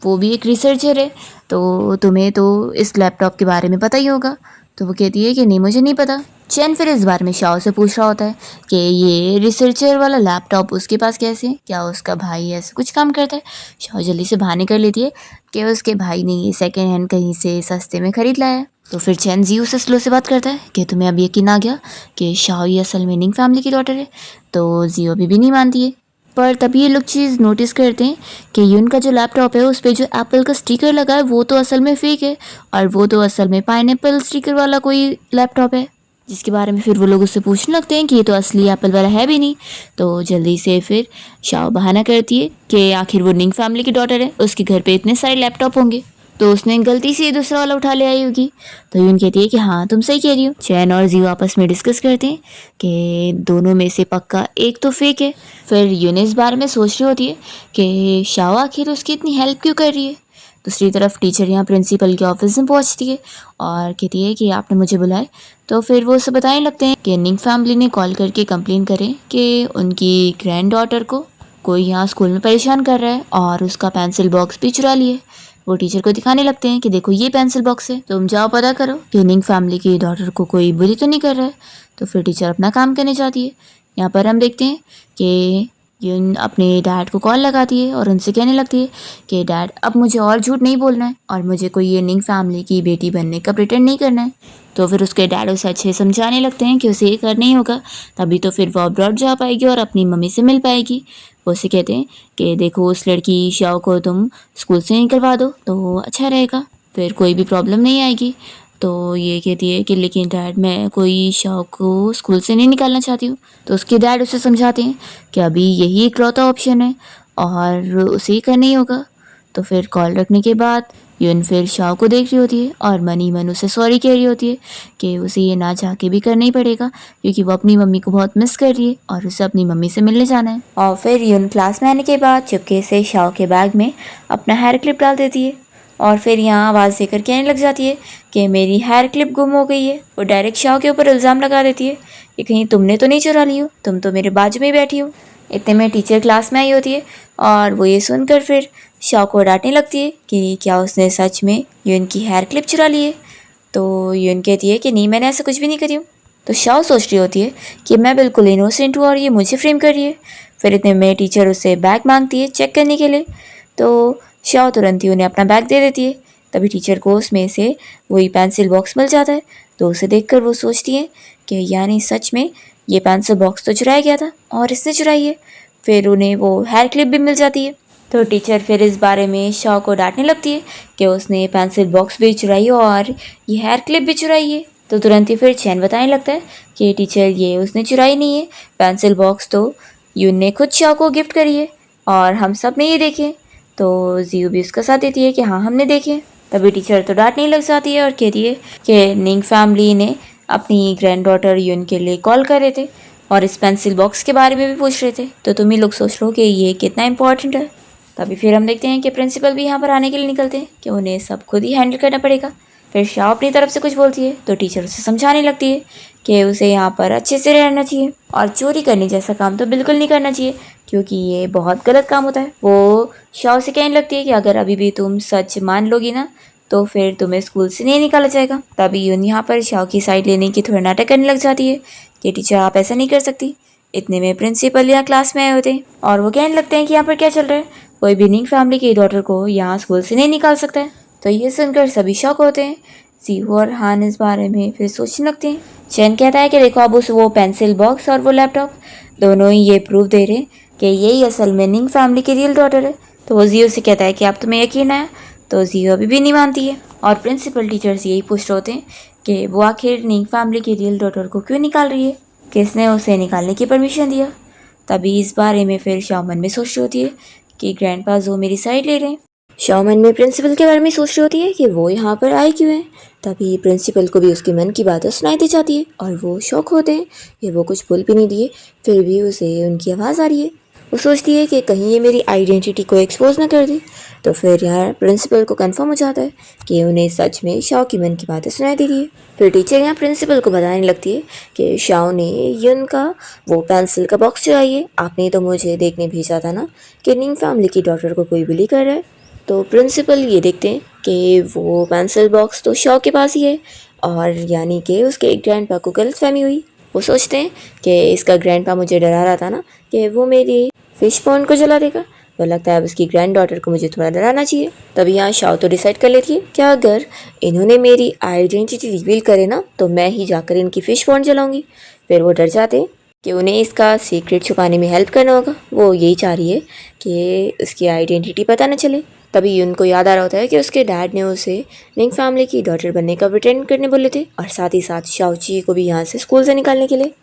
वो भी एक रिसर्चर है, तो तुम्हें तो इस लैपटॉप के बारे में पता ही होगा। तो वो कहती है कि नहीं, मुझे नहीं पता। चैन फिर इस बारे में शाओ से पूछ रहा होता है कि ये रिसर्चर वाला लैपटॉप उसके पास कैसे है, क्या उसका भाई ऐसे कुछ काम करता है। शाओ जल्दी से बहाने कर लेती है कि उसके भाई ने ये सेकेंड हैंड कहीं से सस्ते में ख़रीद लाया है। तो फिर चैन जियो से स्लो से बात करता है कि तुम्हें अब यकीन आ गया कि शाओ ये असल में निंग फैमिली की डॉटर है। तो जियो अभी भी नहीं मानती है। पर तभी ये लोग चीज़ नोटिस करते हैं कि यून का जो लैपटॉप है उस पर जो एप्पल का स्टिकर लगा है वो तो असल में फेक है और वो तो असल में पाइनएप्पल स्टिकर वाला कोई लैपटॉप है, जिसके बारे में फिर वो लोग उससे पूछने लगते हैं कि ये तो असली एप्पल वाला है भी नहीं। तो जल्दी से फिर शाओ बहाना करती है कि आखिर वो निंग फैमिली की डॉटर है, उसके घर पे इतने सारे लैपटॉप होंगे तो उसने गलती से दूसरा वाला उठा ले आई होगी। तो यून कहती है कि हाँ तुम सही कह रही हो। चैन और जियो आपस में डिस्कस करते हैं कि दोनों में से पक्का एक तो फेक है। फिर यून इस बारे में सोच रही होती है कि शाओ आखिर उसकी इतनी हेल्प क्यों कर रही है। दूसरी तरफ टीचर यहाँ प्रिंसिपल के ऑफिस में पहुँचती है और कहती है कि आपने मुझे बुलाए। तो फिर वो उसे बताने लगते हैं कि निंग फैमिली ने कॉल करके कंप्लेन करें कि उनकी ग्रैंड डॉटर को कोई यहाँ स्कूल में परेशान कर रहा है और उसका पेंसिल बॉक्स भी चुरा लिए। वो टीचर को दिखाने लगते हैं कि देखो ये पेंसिल बॉक्स है, तुम जाओ पता करो कि निंग फैमिली की डॉटर को कोई बुरी तो नहीं कर रहा है। तो फिर टीचर अपना काम करने जाती है। यहाँ पर हम देखते हैं कि यून अपने डैड को कॉल लगाती है और उनसे कहने लगती है कि डैड अब मुझे और झूठ नहीं बोलना है और मुझे कोई ये निंग फैमिली की बेटी बनने का प्रिटेंड नहीं करना है। तो फिर उसके डैड उसे अच्छे समझाने लगते हैं कि उसे ये करना ही होगा, तभी तो फिर वो अब्रॉड जा पाएगी और अपनी मम्मी से मिल पाएगी। वो उसे कहते हैं कि देखो उस लड़की शाओ को तुम स्कूल से निकलवा दो तो अच्छा रहेगा, फिर कोई भी प्रॉब्लम नहीं आएगी। तो ये कहती है कि लेकिन डैड मैं कोई शाओ को स्कूल से नहीं निकालना चाहती हूँ। तो उसके डैड उसे समझाते हैं कि अभी यही इकलौता ऑप्शन है और उसे ही करना ही होगा। तो फिर कॉल रखने के बाद यून फिर शाओ को देख रही होती है और मन ही मन उसे सॉरी कह रही होती है कि उसे ये ना चाह के भी करना ही पड़ेगा क्योंकि वो अपनी मम्मी को बहुत मिस कर रही है और उसे अपनी मम्मी से मिलने जाना है। और फिर यून क्लास में आने के बाद चुपके से शाओ के बैग में अपना हेयर क्लिप डाल देती है और फिर यहाँ आवाज़ देकर कहने लग जाती है कि मेरी हेयर क्लिप गुम हो गई है। वो डायरेक्ट शाओ के ऊपर इल्ज़ाम लगा देती है कि कहीं तुमने तो नहीं चुरा ली हो, तुम तो मेरे बाजू में ही बैठी हो। इतने में टीचर क्लास में आई होती है और वो ये सुनकर फिर शाओ को डांटने लगती है कि क्या उसने सच में यून की हेयर क्लिप चुरा ली है। तो यून कहती है कि नहीं, मैंने ऐसा कुछ भी नहीं करी हूँ। तो शाओ सोच रही होती है कि मैं बिल्कुल इनोसेंट हूँ और ये मुझे फ्रेम कर रही है। फिर इतने में टीचर उससे बैग मांगती है चेक करने के लिए। तो शाओ तुरंत ही उन्हें अपना बैग दे देती है। तभी टीचर को उसमें से वही पेंसिल बॉक्स मिल जाता है। तो उसे देखकर वो सोचती है कि यानी सच में ये पेंसिल बॉक्स तो चुराया गया था और इसने चुराई है। फिर उन्हें वो हेयर क्लिप भी मिल जाती है। तो टीचर फिर इस बारे में शाओ को डांटने लगती है कि उसने पेंसिल बॉक्स भी चुराई है और ये हेयर क्लिप भी चुराई है। तो तुरंत ही फिर चैन बताने लगता है कि टीचर ये उसने चुराई नहीं है, पेंसिल बॉक्स तो यून ने खुद शाओ को गिफ्ट करी है और हम सब ने ये देखे। तो जियो भी उसका साथ देती है कि हाँ हमने देखे। तभी टीचर तो डांटने लग जाती है और कहती है कि निंग फैमिली ने अपनी ग्रैंड डॉटर यून के लिए कॉल कर रहे थे और इस पेंसिल बॉक्स के बारे में भी पूछ रहे थे, तो तुम ही लोग सोच लो कि ये कितना इंपॉर्टेंट है। तभी फिर हम देखते हैं कि प्रिंसिपल भी यहाँ पर आने के लिए निकलते हैं कि उन्हें सब खुद ही हैंडल करना पड़ेगा। फिर शाओ अपनी तरफ से कुछ बोलती है तो टीचर उसे समझाने लगती है कि उसे यहाँ पर अच्छे से रहना चाहिए और चोरी करने जैसा काम तो बिल्कुल नहीं करना चाहिए क्योंकि ये बहुत गलत काम होता है। वो शाओ से कहने लगती है कि अगर अभी भी तुम सच मान लोगी ना तो फिर तुम्हें स्कूल से नहीं निकाला जाएगा। तभी यून यहाँ पर शाओ की साइड लेने की थोड़ा नाटक करने लग जाती है कि टीचर आप ऐसा नहीं कर सकती, इतने में प्रिंसिपल यहाँ क्लास में आए होते हैं और वो कहने लगते हैं कि यहाँ पर क्या चल रहा है, कोई भी निंग फैमिली की डॉटर को यहाँ स्कूल से नहीं निकाल सकता है। तो ये सुनकर सभी शॉक होते हैं। जीहू और हान इस बारे में फिर सोचने लगते हैं। चैन कहता है कि देखो अब उस वो पेंसिल बॉक्स और वो लैपटॉप दोनों ही ये प्रूव दे रहे हैं कि यही असल में निंग फैमिली की रियल डॉटर है। तो वो जीहू से कहता है कि अब तुम्हें यकीन आया। तो जीहू अभी भी नहीं मानती है और प्रिंसिपल टीचर्स यही पूछ रहे होते हैं कि वो आखिर निंग फैमिली की रियल डॉटर को क्यों निकाल रही है, किसने उसे निकालने की परमिशन दिया। तभी इस बारे में फिर शाओ मन में सोच रही होती है कि ग्रैंडपा जो मेरी साइड ले रहे हैं। शाओ मन में प्रिंसिपल के बारे में सोच रही होती है कि वो यहाँ पर आए क्यों हैं। तभी प्रिंसिपल को भी उसके मन की बातें सुनाई दी जाती है और वो शौक होते हैं कि वो कुछ बोल भी नहीं दिए, फिर भी उसे उनकी आवाज़ आ रही है। वो सोचती है कि कहीं ये मेरी आइडेंटिटी को एक्सपोज ना कर दे। तो फिर यार प्रिंसिपल को कंफर्म हो जाता है कि उन्हें सच में शाओ की मन की बातें सुनाई दे रही है। फिर टीचर यहाँ प्रिंसिपल को बताने लगती है कि शाओ ने युन का वो पेंसिल का बॉक्स चुराई है, आपने तो मुझे देखने भेजा था ना कि निंग फैमिली की डॉटर को कोई बुली कर रहा है। तो प्रिंसिपल ये देखते हैं कि वो पेंसिल बॉक्स तो शाओ के पास ही है और यानी कि उसके ग्रैंडपा को गलतफहमी हुई। वो सोचते हैं कि इसका ग्रैंडपा मुझे डरा रहा था ना कि वो मेरी फिश पॉन्ड को जला देगा, तो लगता है अब उसकी ग्रैंड डॉटर को मुझे थोड़ा डराना चाहिए। तभी यहाँ शाओ तो डिसाइड कर लेती है कि अगर इन्होंने मेरी आइडेंटिटी रिवील करे ना तो मैं ही जाकर इनकी फिश पॉन्ड जलाऊंगी। फिर वो डर जाते हैं कि उन्हें इसका सीक्रेट छुपाने में हेल्प करना होगा। वो यही चाह रही है कि उसकी आइडेंटिटी पता न चले। तभी उनको याद आ रहा होता है कि उसके डैड ने उसे निंग फैमिली की डॉटर बनने का प्रिटेंड करने बोले थे और साथ ही साथ शाओची को भी यहाँ से स्कूल से निकालने के लिए।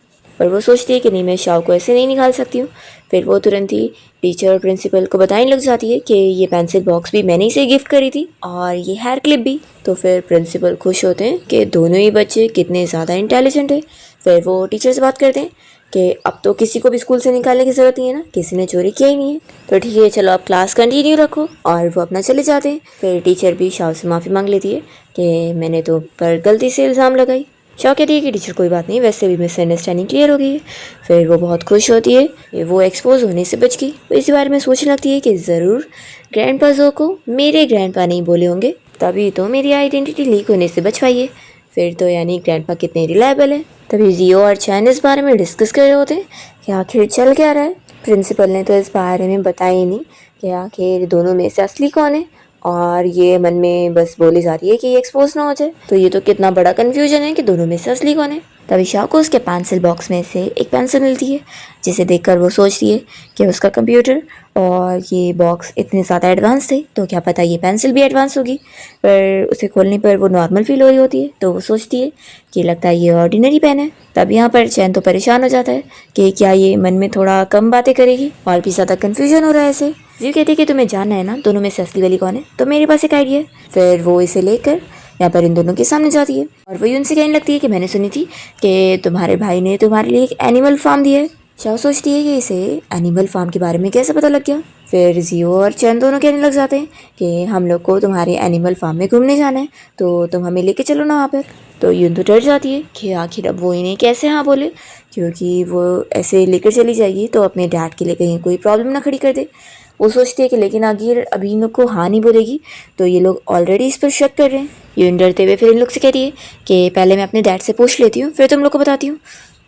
पर वो सोचती है कि नहीं, मैं शाओ को ऐसे नहीं निकाल सकती हूँ। फिर वो तुरंत ही टीचर और प्रिंसिपल को बताने लग जाती है कि ये पेंसिल बॉक्स भी मैंने इसे गिफ्ट करी थी और ये हेयर क्लिप भी। तो फिर प्रिंसिपल खुश होते हैं कि दोनों ही बच्चे कितने ज़्यादा इंटेलिजेंट है। फिर वो टीचर से बात करते हैं कि अब तो किसी को भी स्कूल से निकालने की ज़रूरत नहीं है ना, किसी ने चोरी किया ही नहीं है, तो ठीक है चलो आप क्लास कंटिन्यू रखो। और वो अपना चले जाते हैं। फिर टीचर भी शाओ से माफ़ी मांग लेती है कि मैंने तो पर गलती से इल्ज़ाम लगाई। शाओ कहती है कि टीचर कोई बात नहीं, वैसे भी मिसअंडरस्टैंडिंग क्लियर हो गई है। फिर वो बहुत खुश होती है कि वो एक्सपोज होने से बच गई। वो इसी बारे में सोचने लगती है कि ज़रूर ग्रैंडपा जो को मेरे ग्रैंडपा नहीं बोले होंगे, तभी तो मेरी आइडेंटिटी लीक होने से बच पाई है। फिर तो यानी ग्रैंडपा कितने रिलायबल है। तभी जियो और चैन इस बारे में डिस्कस कर रहे होते हैं कि आखिर चल क्या रहा है। प्रिंसिपल ने तो इस बारे में बताया ही नहीं कि आखिर दोनों में से असली कौन है, और ये मन में बस बोली जा रही है कि ये एक्सपोज ना हो जाए। तो ये तो कितना बड़ा कन्फ्यूजन है कि दोनों में से असली कौन है। तभी शाओ को उसके पेंसिल बॉक्स में से एक पेंसिल मिलती है, जिसे देखकर वो सोचती है कि उसका कंप्यूटर और ये बॉक्स इतने ज़्यादा एडवांस थे तो क्या पता ये पेंसिल भी एडवांस होगी। पर उसे खोलने पर वो नॉर्मल फील हो रही होती है, तो वो सोचती है कि लगता है ये ऑर्डिनरी पेन है। तब यहाँ पर चैन तो परेशान हो जाता है कि क्या ये मन में थोड़ा कम बातें करेगी, और भी ज़्यादा कन्फ्यूजन हो रहा है इसे। जी कहती है कि तुम्हें जानना है ना दोनों में से असली वाली कौन है, तो मेरे पास एक आइडिया है। फिर वो इसे लेकर यहाँ पर इन दोनों के सामने जाती है और वही उनसे कहने लगती है कि मैंने सुनी थी कि तुम्हारे भाई ने तुम्हारे लिए एक एनिमल फार्म दिया है। शाओ सोचती है कि इसे एनिमल फार्म के बारे में कैसे पता लग गया। फिर जियो और चैन दोनों कहने लग जाते हैं कि हम लोग को तुम्हारे एनिमल फार्म में घूमने जाना है, तो तुम हमें लेके चलो ना वहाँ पर। तो यून तो डर जाती है कि आखिर अब वो इन्हें कैसे हाँ बोले, क्योंकि वो ऐसे लेकर चली जाएगी तो अपने डैड के लिए कहीं कोई प्रॉब्लम ना खड़ी कर दे। वो सोचती है कि लेकिन अगर अभी इन लोग को हाँ नहीं बोलेगी तो ये लोग ऑलरेडी इस पर शक कर रहे हैं। यून डरते हुए फिर इन लोग से कहती है कि पहले मैं अपने डैड से पूछ लेती हूँ, फिर तुम लोग को बताती हूँ।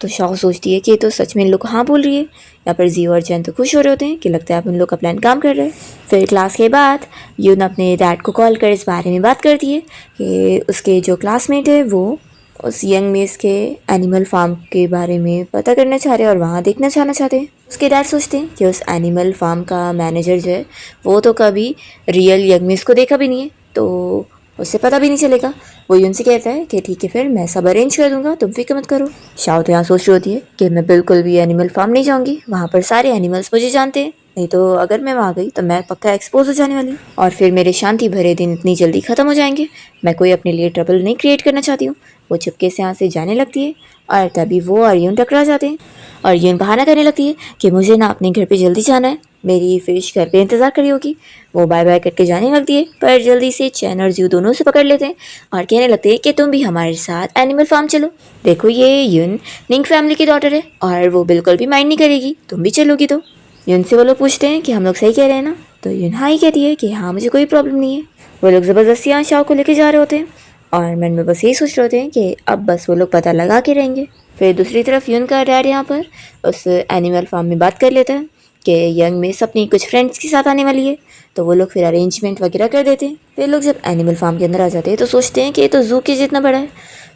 तो शाओ सोचती है कि तो सच में इन लोग को हाँ बोल रही है। यहाँ पर जियो और चैन तो खुश हो रहे होते हैं कि लगता है अब इन लोग का प्लान काम कर रहा है। फिर क्लास के बाद यून अपने डैड को कॉल कर इस बारे में बात करती है कि उसके जो क्लासमेट है वो उस यंग मिस के एनिमल फार्म के बारे में पता करना चाह रहे हैं और वहाँ देखना चाहते हैं। उसके डैड सोचते हैं कि उस एनिमल फार्म का मैनेजर जो है वो तो कभी रियल यंग मिस को देखा भी नहीं है, तो उससे पता भी नहीं चलेगा। वो उनसे कहता है कि ठीक है फिर मैं सब अरेंज कर दूंगा, तुम फिक्र मत करो। शाओ तो यहाँ सोच रही होती है कि मैं बिल्कुल भी एनिमल फार्म नहीं जाऊँगी, वहाँ पर सारे एनिमल्स मुझे जानते हैं, नहीं तो अगर मैं वहाँ गई तो मैं पक्का एक्सपोज हो जाने वाली हूँ और फिर मेरे शांति भरे दिन इतनी जल्दी ख़त्म हो जाएंगे। मैं कोई अपने लिए ट्रबल नहीं क्रिएट करना चाहती हूँ। वो चुपके से यहाँ से जाने लगती है और तभी वो और यून टकरा जाते हैं और यून बहाना करने लगती है कि मुझे ना अपने घर पे जल्दी जाना है, मेरी फिश घर पे इंतज़ार करी होगी। वो बाय बाय करके जाने लगती है, पर जल्दी से चैन और जू दोनों से पकड़ लेते हैं और कहने लगते हैं कि तुम भी हमारे साथ एनिमल फार्म चलो। देखो ये यून निंग फैमिली की डॉटर है और वो बिल्कुल भी माइंड नहीं करेगी, तुम भी चलोगी तो। यून से वो लोग पूछते हैं कि हम लोग सही कह रहे हैं ना, तो यून हाँ ही कहती है कि हाँ मुझे कोई प्रॉब्लम नहीं है। वो लोग ज़बरदस्ती यहाँ शाओ को लेके जा रहे होते हैं और मन में बस यही सोच रहे होते हैं कि अब बस वो लोग पता लगा के रहेंगे। फिर दूसरी तरफ यून का डैड यहाँ पर उस एनिमल फार्म में बात कर लेता है कि यंग मिस अपनी कुछ फ्रेंड्स के साथ आने वाली है। तो वो लोग फिर अरेंजमेंट वगैरह कर देते हैं। फिर लोग जब एनिमल फार्म के अंदर आ जाते हैं तो सोचते हैं कि ये तो जू के जितना बड़ा है,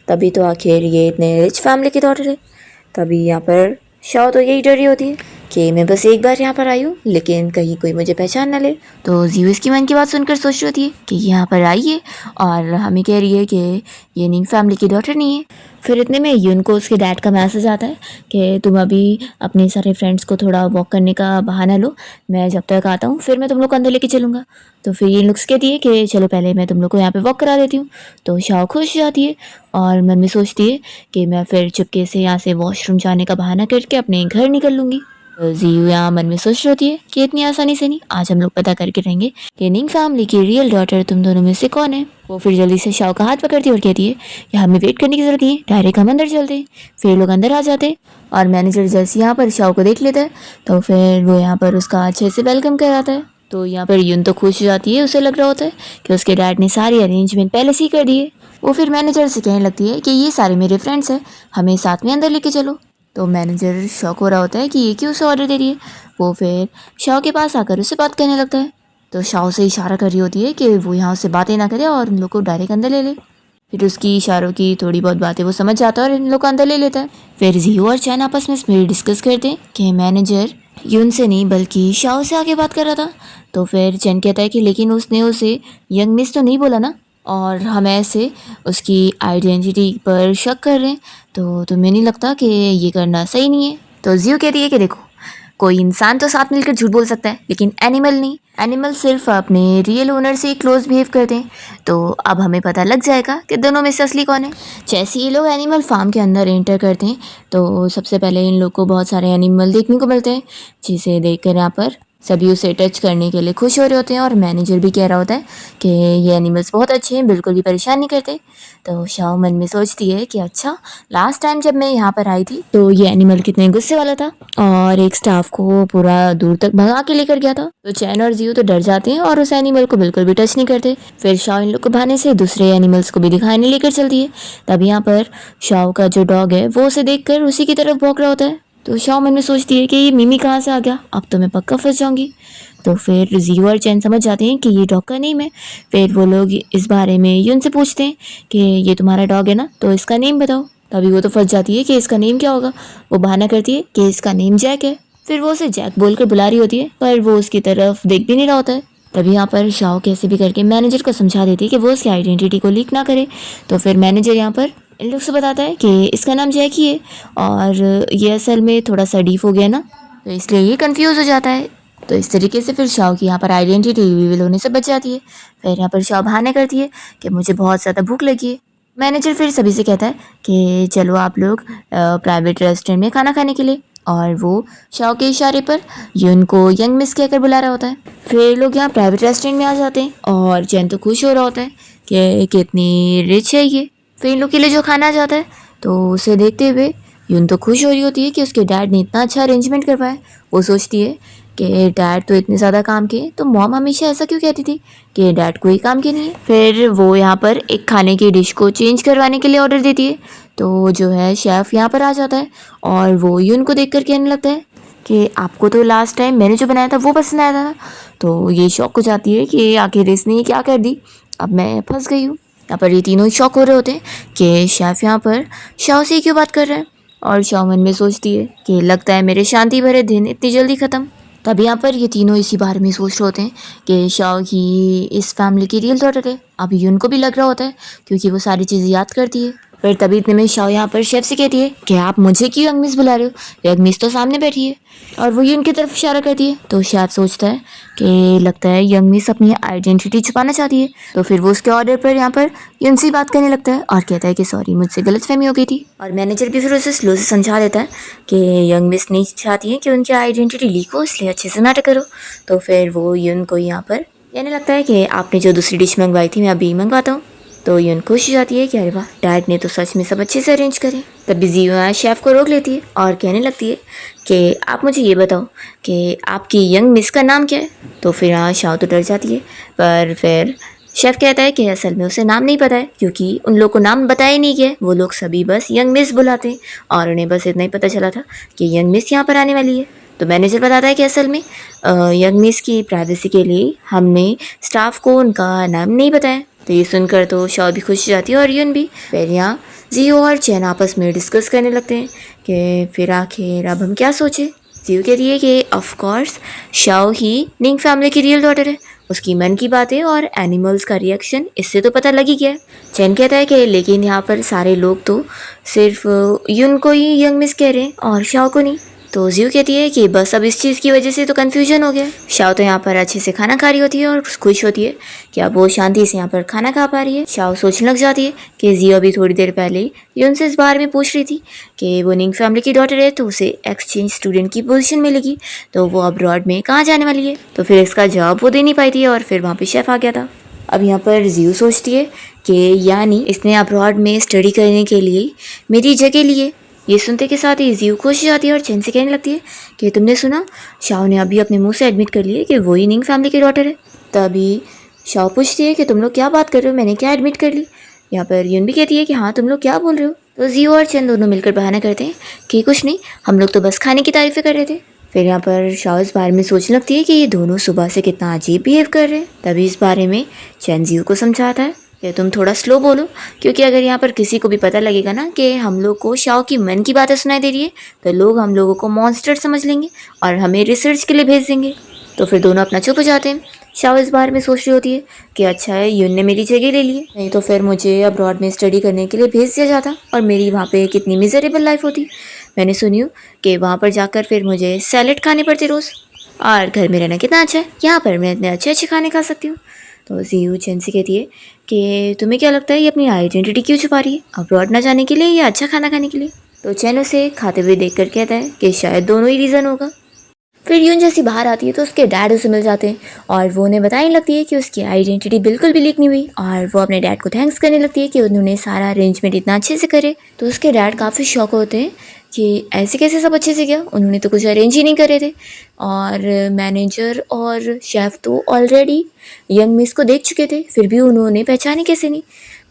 तभी तो आखिर ये इतने रिच फैमिली की डॉटर है। तभी यहाँ पर शाओ तो यही डर रही होती है कि मैं बस एक बार यहाँ पर आई हूँ, लेकिन कहीं कोई मुझे पहचान ना ले। तो जियो इसकी मन की बात सुनकर सोच रही होती है कि यहाँ पर आई है और हमें कह रही है कि ये निंग फैमिली की डॉटर नहीं है। फिर इतने में यून को उसके डैड का मैसेज आता है कि तुम अभी अपने सारे फ्रेंड्स को थोड़ा वॉक करने का बहाना लो, मैं जब तक आता हूँ फिर मैं तुम लोग को अंदर लेके चलूँगा। तो फिर ये लुक्स कहती है कि चलो पहले मैं तुम लोग को यहाँ पे वॉक करा देती हूँ। तो शाओ खुश हो जाती है और मन में सोचती है कि मैं फिर चुपके से यहाँ से वॉशरूम जाने का बहाना करके अपने घर निकल लूँगी। जियो यहाँ मन में सोच रही होती है कि इतनी आसानी से नहीं, आज हम लोग पता करके रहेंगे कि निंग फैमिली की रियल डॉटर तुम दोनों में से कौन है। वो फिर जल्दी से शाओ का हाथ पकड़ती है और कहती है कि हमें वेट करने की जरूरत नहीं है, डायरेक्ट हम अंदर चलते हैं। फिर लोग अंदर आ जाते हैं और मैनेजर जैसे यहाँ पर शाओ को देख लेता है तो फिर वो यहाँ पर उसका अच्छे से वेलकम कराता है। तो यहाँ पर यून तो खुश हो जाती है, उसे लग रहा होता है कि उसके डैड ने सारी अरेंजमेंट पहले से ही कर दी है। वो फिर मैनेजर से कहने लगती है कि ये सारे मेरे फ्रेंड्स हैं, हमें साथ में अंदर लेके चलो। तो मैनेजर शॉक हो रहा होता है कि ये क्यों उसे ऑर्डर दे रही है। वो फिर शाओ के पास आकर उससे बात करने लगता है। तो शाओ से इशारा कर रही होती है कि वो यहाँ उससे बातें ना करे और इन लोग को डायरेक्ट अंदर ले ले। फिर उसकी इशारों की थोड़ी बहुत बातें वो समझ जाता है और इन लोग को अंदर ले लेता है। फिर जियो और चैन आपस में इसमें डिस्कस करते हैं कि मैनेजर यून से नहीं बल्कि शाओ से आके बात कर रहा था। तो फिर चैन कहता है कि लेकिन उसने उसे यंग मिस तो नहीं बोला ना, और हम ऐसे उसकी आइडेंटिटी पर शक कर रहे हैं, तो तुम्हें नहीं लगता कि ये करना सही नहीं है। तो जियो कहती है कि देखो, कोई इंसान तो साथ मिलकर झूठ बोल सकता है लेकिन एनिमल नहीं। एनिमल सिर्फ अपने रियल ओनर से क्लोज बिहेव करते हैं। तो अब हमें पता लग जाएगा कि दोनों में से असली कौन है। जैसे ये लोग एनिमल फार्म के अंदर एंटर करते हैं तो सबसे पहले इन लोग को बहुत सारे एनिमल देखने को मिलते हैं, जिसे देखकर यहाँ पर सभी उसे टच करने के लिए खुश हो रहे होते हैं। और मैनेजर भी कह रहा होता है कि ये एनिमल्स बहुत अच्छे हैं, बिल्कुल भी परेशान नहीं करते। तो शाओ मन में सोचती है कि अच्छा, लास्ट टाइम जब मैं यहाँ पर आई थी तो ये एनिमल कितने गुस्से वाला था और एक स्टाफ को पूरा दूर तक भगा के लेकर गया था। तो चैन और जियो तो डर जाते हैं और उस एनिमल को बिल्कुल भी टच नहीं करते। फिर शाओ इन लोग को बहाने से दूसरे एनिमल्स को भी दिखाने लेकर चलती है। तभी यहाँ पर शाओ का जो डॉग है वो उसे देखकर उसी की तरफ भौंक रहा होता है। तो शाओ मन में सोचती है कि ये मिमी कहाँ से आ गया, अब तो मैं पक्का फंस जाऊंगी। तो फिर जियो और चैन समझ जाते हैं कि ये डॉग का नेम है। फिर वो लोग इस बारे में यून से पूछते हैं कि ये तुम्हारा डॉग है ना, तो इसका नेम बताओ। तभी वो तो फंस जाती है कि इसका नेम क्या होगा। वो बहाना करती है कि इसका नेम जैक है। फिर वो उसे जैक बोलकर बुला रही होती है पर वो उसकी तरफ देख भी नहीं रहा होता है। तभी यहाँ पर शाओ कैसे भी करके मैनेजर को समझा देती है कि वो उसकी आइडेंटिटी को लीक ना करे। तो फिर मैनेजर यहाँ पर इन लोग से बताता है कि इसका नाम जैक ही है और ये असल में थोड़ा सा डीप हो गया ना, तो इसलिए ये कंफ्यूज हो जाता है। तो इस तरीके से फिर शाओ की यहाँ पर आइडेंटिटी रिवील होने से बच जाती है। फिर यहाँ पर शाओ बहाने करती है कि मुझे बहुत ज़्यादा भूख लगी है। मैनेजर फिर सभी से कहता है कि चलो आप लोग प्राइवेट रेस्टोरेंट में खाना खाने के लिए, और वो शाओ के इशारे पर यून को यंग मिस कहकर बुला रहा होता है। फिर लोग यहाँ प्राइवेट रेस्टोरेंट में आ जाते हैं और चैन तो खुश हो रहा होता है कि कितनी रिच है ये। फिर इन लोग के लिए जो खाना आ जाता है तो उसे देखते हुए यून तो खुश हो रही होती है कि उसके डैड ने इतना अच्छा अरेंजमेंट करवाया। वो सोचती है कि डैड तो इतने ज़्यादा काम किए, तो मॉम हमेशा ऐसा क्यों कहती थी कि डैड कोई काम के नहीं है। फिर वो यहाँ पर एक खाने की डिश को चेंज करवाने के लिए ऑर्डर देती है। तो जो है शेफ़ यहाँ पर आ जाता है और वो यून को देख कर कहने लगता है कि आपको तो लास्ट टाइम मैंने जो बनाया था वो पसंद आया था। तो ये शौक हो जाती है कि आखिर इसने ये क्या कर दी, अब मैं फंस गई हूँ। यहाँ पर ये तीनों ही शौक हो रहे होते हैं कि शेफ़ यहाँ पर शाओ से क्यों बात कर रहा है। और शाओ मन में सोचती है कि लगता है मेरे शांति भरे दिन इतनी जल्दी ख़त्म। तब यहाँ पर ये तीनों इसी बारे में सोच रहे होते हैं कि शाओ ही इस फैमिली की रियल डॉटर है। अब यून को भी लग रहा होता है क्योंकि वो सारी चीज़ें याद करती है। फिर तभी इतने में शाओ यहाँ पर शेफ से कहती है कि आप मुझे क्यों यंग मिस बुला रहे हो, यंग मिस तो सामने बैठी है। और वो यून की तरफ इशारा करती है। तो शेफ सोचता है कि लगता है यंग मिस अपनी आइडेंटिटी छुपाना चाहती है। तो फिर वो उसके ऑर्डर पर यहाँ पर यून से बात करने लगता है और कहता है कि सॉरी, मुझसे गलतफहमी हो गई थी। और मैनेजर भी फिर उसे स्लो से समझा देता है कि यंग मिस नहीं चाहती है कि उनकी आइडेंटिटी लीक हो, इसलिए अच्छे से नाटक करो। तो फिर वो यून को यहाँ पर कहने लगता है कि आपने जो दूसरी डिश मंगवाई थी मैं अभी मंगवाता हूँ। तो यून खुश हो जाती है कि अरे वाह, डैड ने तो सच में सब अच्छे से अरेंज करे। तभी जियो शेफ को रोक लेती है और कहने लगती है कि आप मुझे ये बताओ कि आपकी यंग मिस का नाम क्या है। तो फिर शाओ तो डर जाती है, पर फिर शेफ कहता है कि असल में उसे नाम नहीं पता है क्योंकि उन लोग को नाम बताया ही नहीं गया, वो लोग सभी बस यंग मिस बुलाते हैं और उन्हें बस इतना ही पता चला था कि यंग मिस यहाँ पर आने वाली है। तो मैनेजर बताता है कि असल में यंग मिस की प्राइवेसी के लिए हमने स्टाफ को उनका नाम नहीं बताया। तो ये सुनकर तो शाओ भी खुश हो जाती है और यून भी। फिर यहाँ जियो और चैन आपस में डिस्कस करने लगते हैं कि फिर आखिर अब हम क्या सोचें। जियो कहती है कि of course Shao he Ning family की रियल डॉटर है, उसकी मन की बातें और एनिमल्स का रिएक्शन इससे तो पता लग ही गया है। चैन कहता है कि लेकिन यहाँ पर सारे लोग तो सिर्फ युन को ही यंग मिस कह रहे हैं और शाओ को नहीं। तो जियो कहती है कि बस अब इस चीज़ की वजह से तो कन्फ्यूजन हो गया। शाओ तो यहाँ पर अच्छे से खाना खा रही होती है और खुश होती है कि अब वो शांति से यहाँ पर खाना खा पा रही है। शाओ सोचने लग जाती है कि जियो अभी थोड़ी देर पहले युन से इस बारे में पूछ रही थी कि वो निंग फैमिली की डॉटर है तो उसे एक्सचेंज स्टूडेंट की पोजीशन मिलेगी, तो वो अब्रॉड में कहाँ जाने वाली है। तो फिर इसका जवाब वो दे नहीं पाई थी और फिर वहाँ पे शेफ आ गया था। अब यहाँ पर जियो सोचती है कि यानी इसने अब्रॉड में स्टडी करने के लिए मेरी जगह ली है। ये सुनते के साथ ही जियो खुश हो जाती है और चैन से कहने लगती है कि तुमने सुना, शाओ ने अभी अपने मुंह से एडमिट कर लिया कि वो ही निंग फैमिली की डॉटर है। तभी शाओ पूछती है कि तुम लोग क्या बात कर रहे हो, मैंने क्या एडमिट कर ली। यहाँ पर यून भी कहती है कि हाँ तुम लोग क्या बोल रहे हो। तो जियो और चैन दोनों मिलकर बहाना करते हैं कि कुछ नहीं, हम लोग तो बस खाने की तारीफ़ें कर रहे थे। फिर यहाँ पर शाओ इस बारे में सोचने लगती है कि ये दोनों सुबह से कितना अजीब बिहेव कर रहे हैं। तभी इस बारे में चैन जियो को समझाता है कि तुम थोड़ा स्लो बोलो, क्योंकि अगर यहाँ पर किसी को भी पता लगेगा ना कि हम लोग को शाओ की मन की बातें सुनाई दे रही है तो लोग हम लोगों को मॉन्स्टर समझ लेंगे और हमें रिसर्च के लिए भेज देंगे। तो फिर दोनों अपना चुप हो जाते हैं। शाओ इस बारे में सोच रही होती है कि अच्छा है यून ने मेरी जगह ले ली है, नहीं तो फिर मुझे अब्रॉड में स्टडी करने के लिए भेज दिया जाता और मेरी वहाँ पे कितनी मिजरेबल लाइफ होती। मैंने सुनी हूँ कि वहाँ पर जाकर फिर मुझे सैलेड खाने पड़ते रोज़, और घर में रहना कितना अच्छा है, यहाँ पर मैं इतने अच्छे अच्छे खाने खा सकती हूँ। तो जियो चैन से कहती है कि तुम्हें क्या लगता है ये अपनी आइडेंटिटी क्यों छुपा रही है, अब्रॉड ना जाने के लिए या अच्छा खाना खाने के लिए। तो चैन उसे खाते हुए देख कर कहता है कि शायद दोनों ही रीज़न होगा। फिर यून जैसी बाहर आती है तो उसके डैड उसे मिल जाते हैं और वो उन्हें बताने लगती है कि उसकी आइडेंटिटी बिल्कुल भी लीक नहीं हुई, और वो अपने डैड को थैंक्स करने लगती है कि उन्होंने सारा अरेंजमेंट इतना अच्छे से करे। तो उसके डैड काफ़ी शॉक होते हैं कि ऐसे कैसे सब अच्छे से किया, उन्होंने तो कुछ अरेंज ही नहीं करे थे। और मैनेजर और शेफ़ तो ऑलरेडी यंग मिस को देख चुके थे, फिर भी उन्होंने पहचाने कैसे नहीं।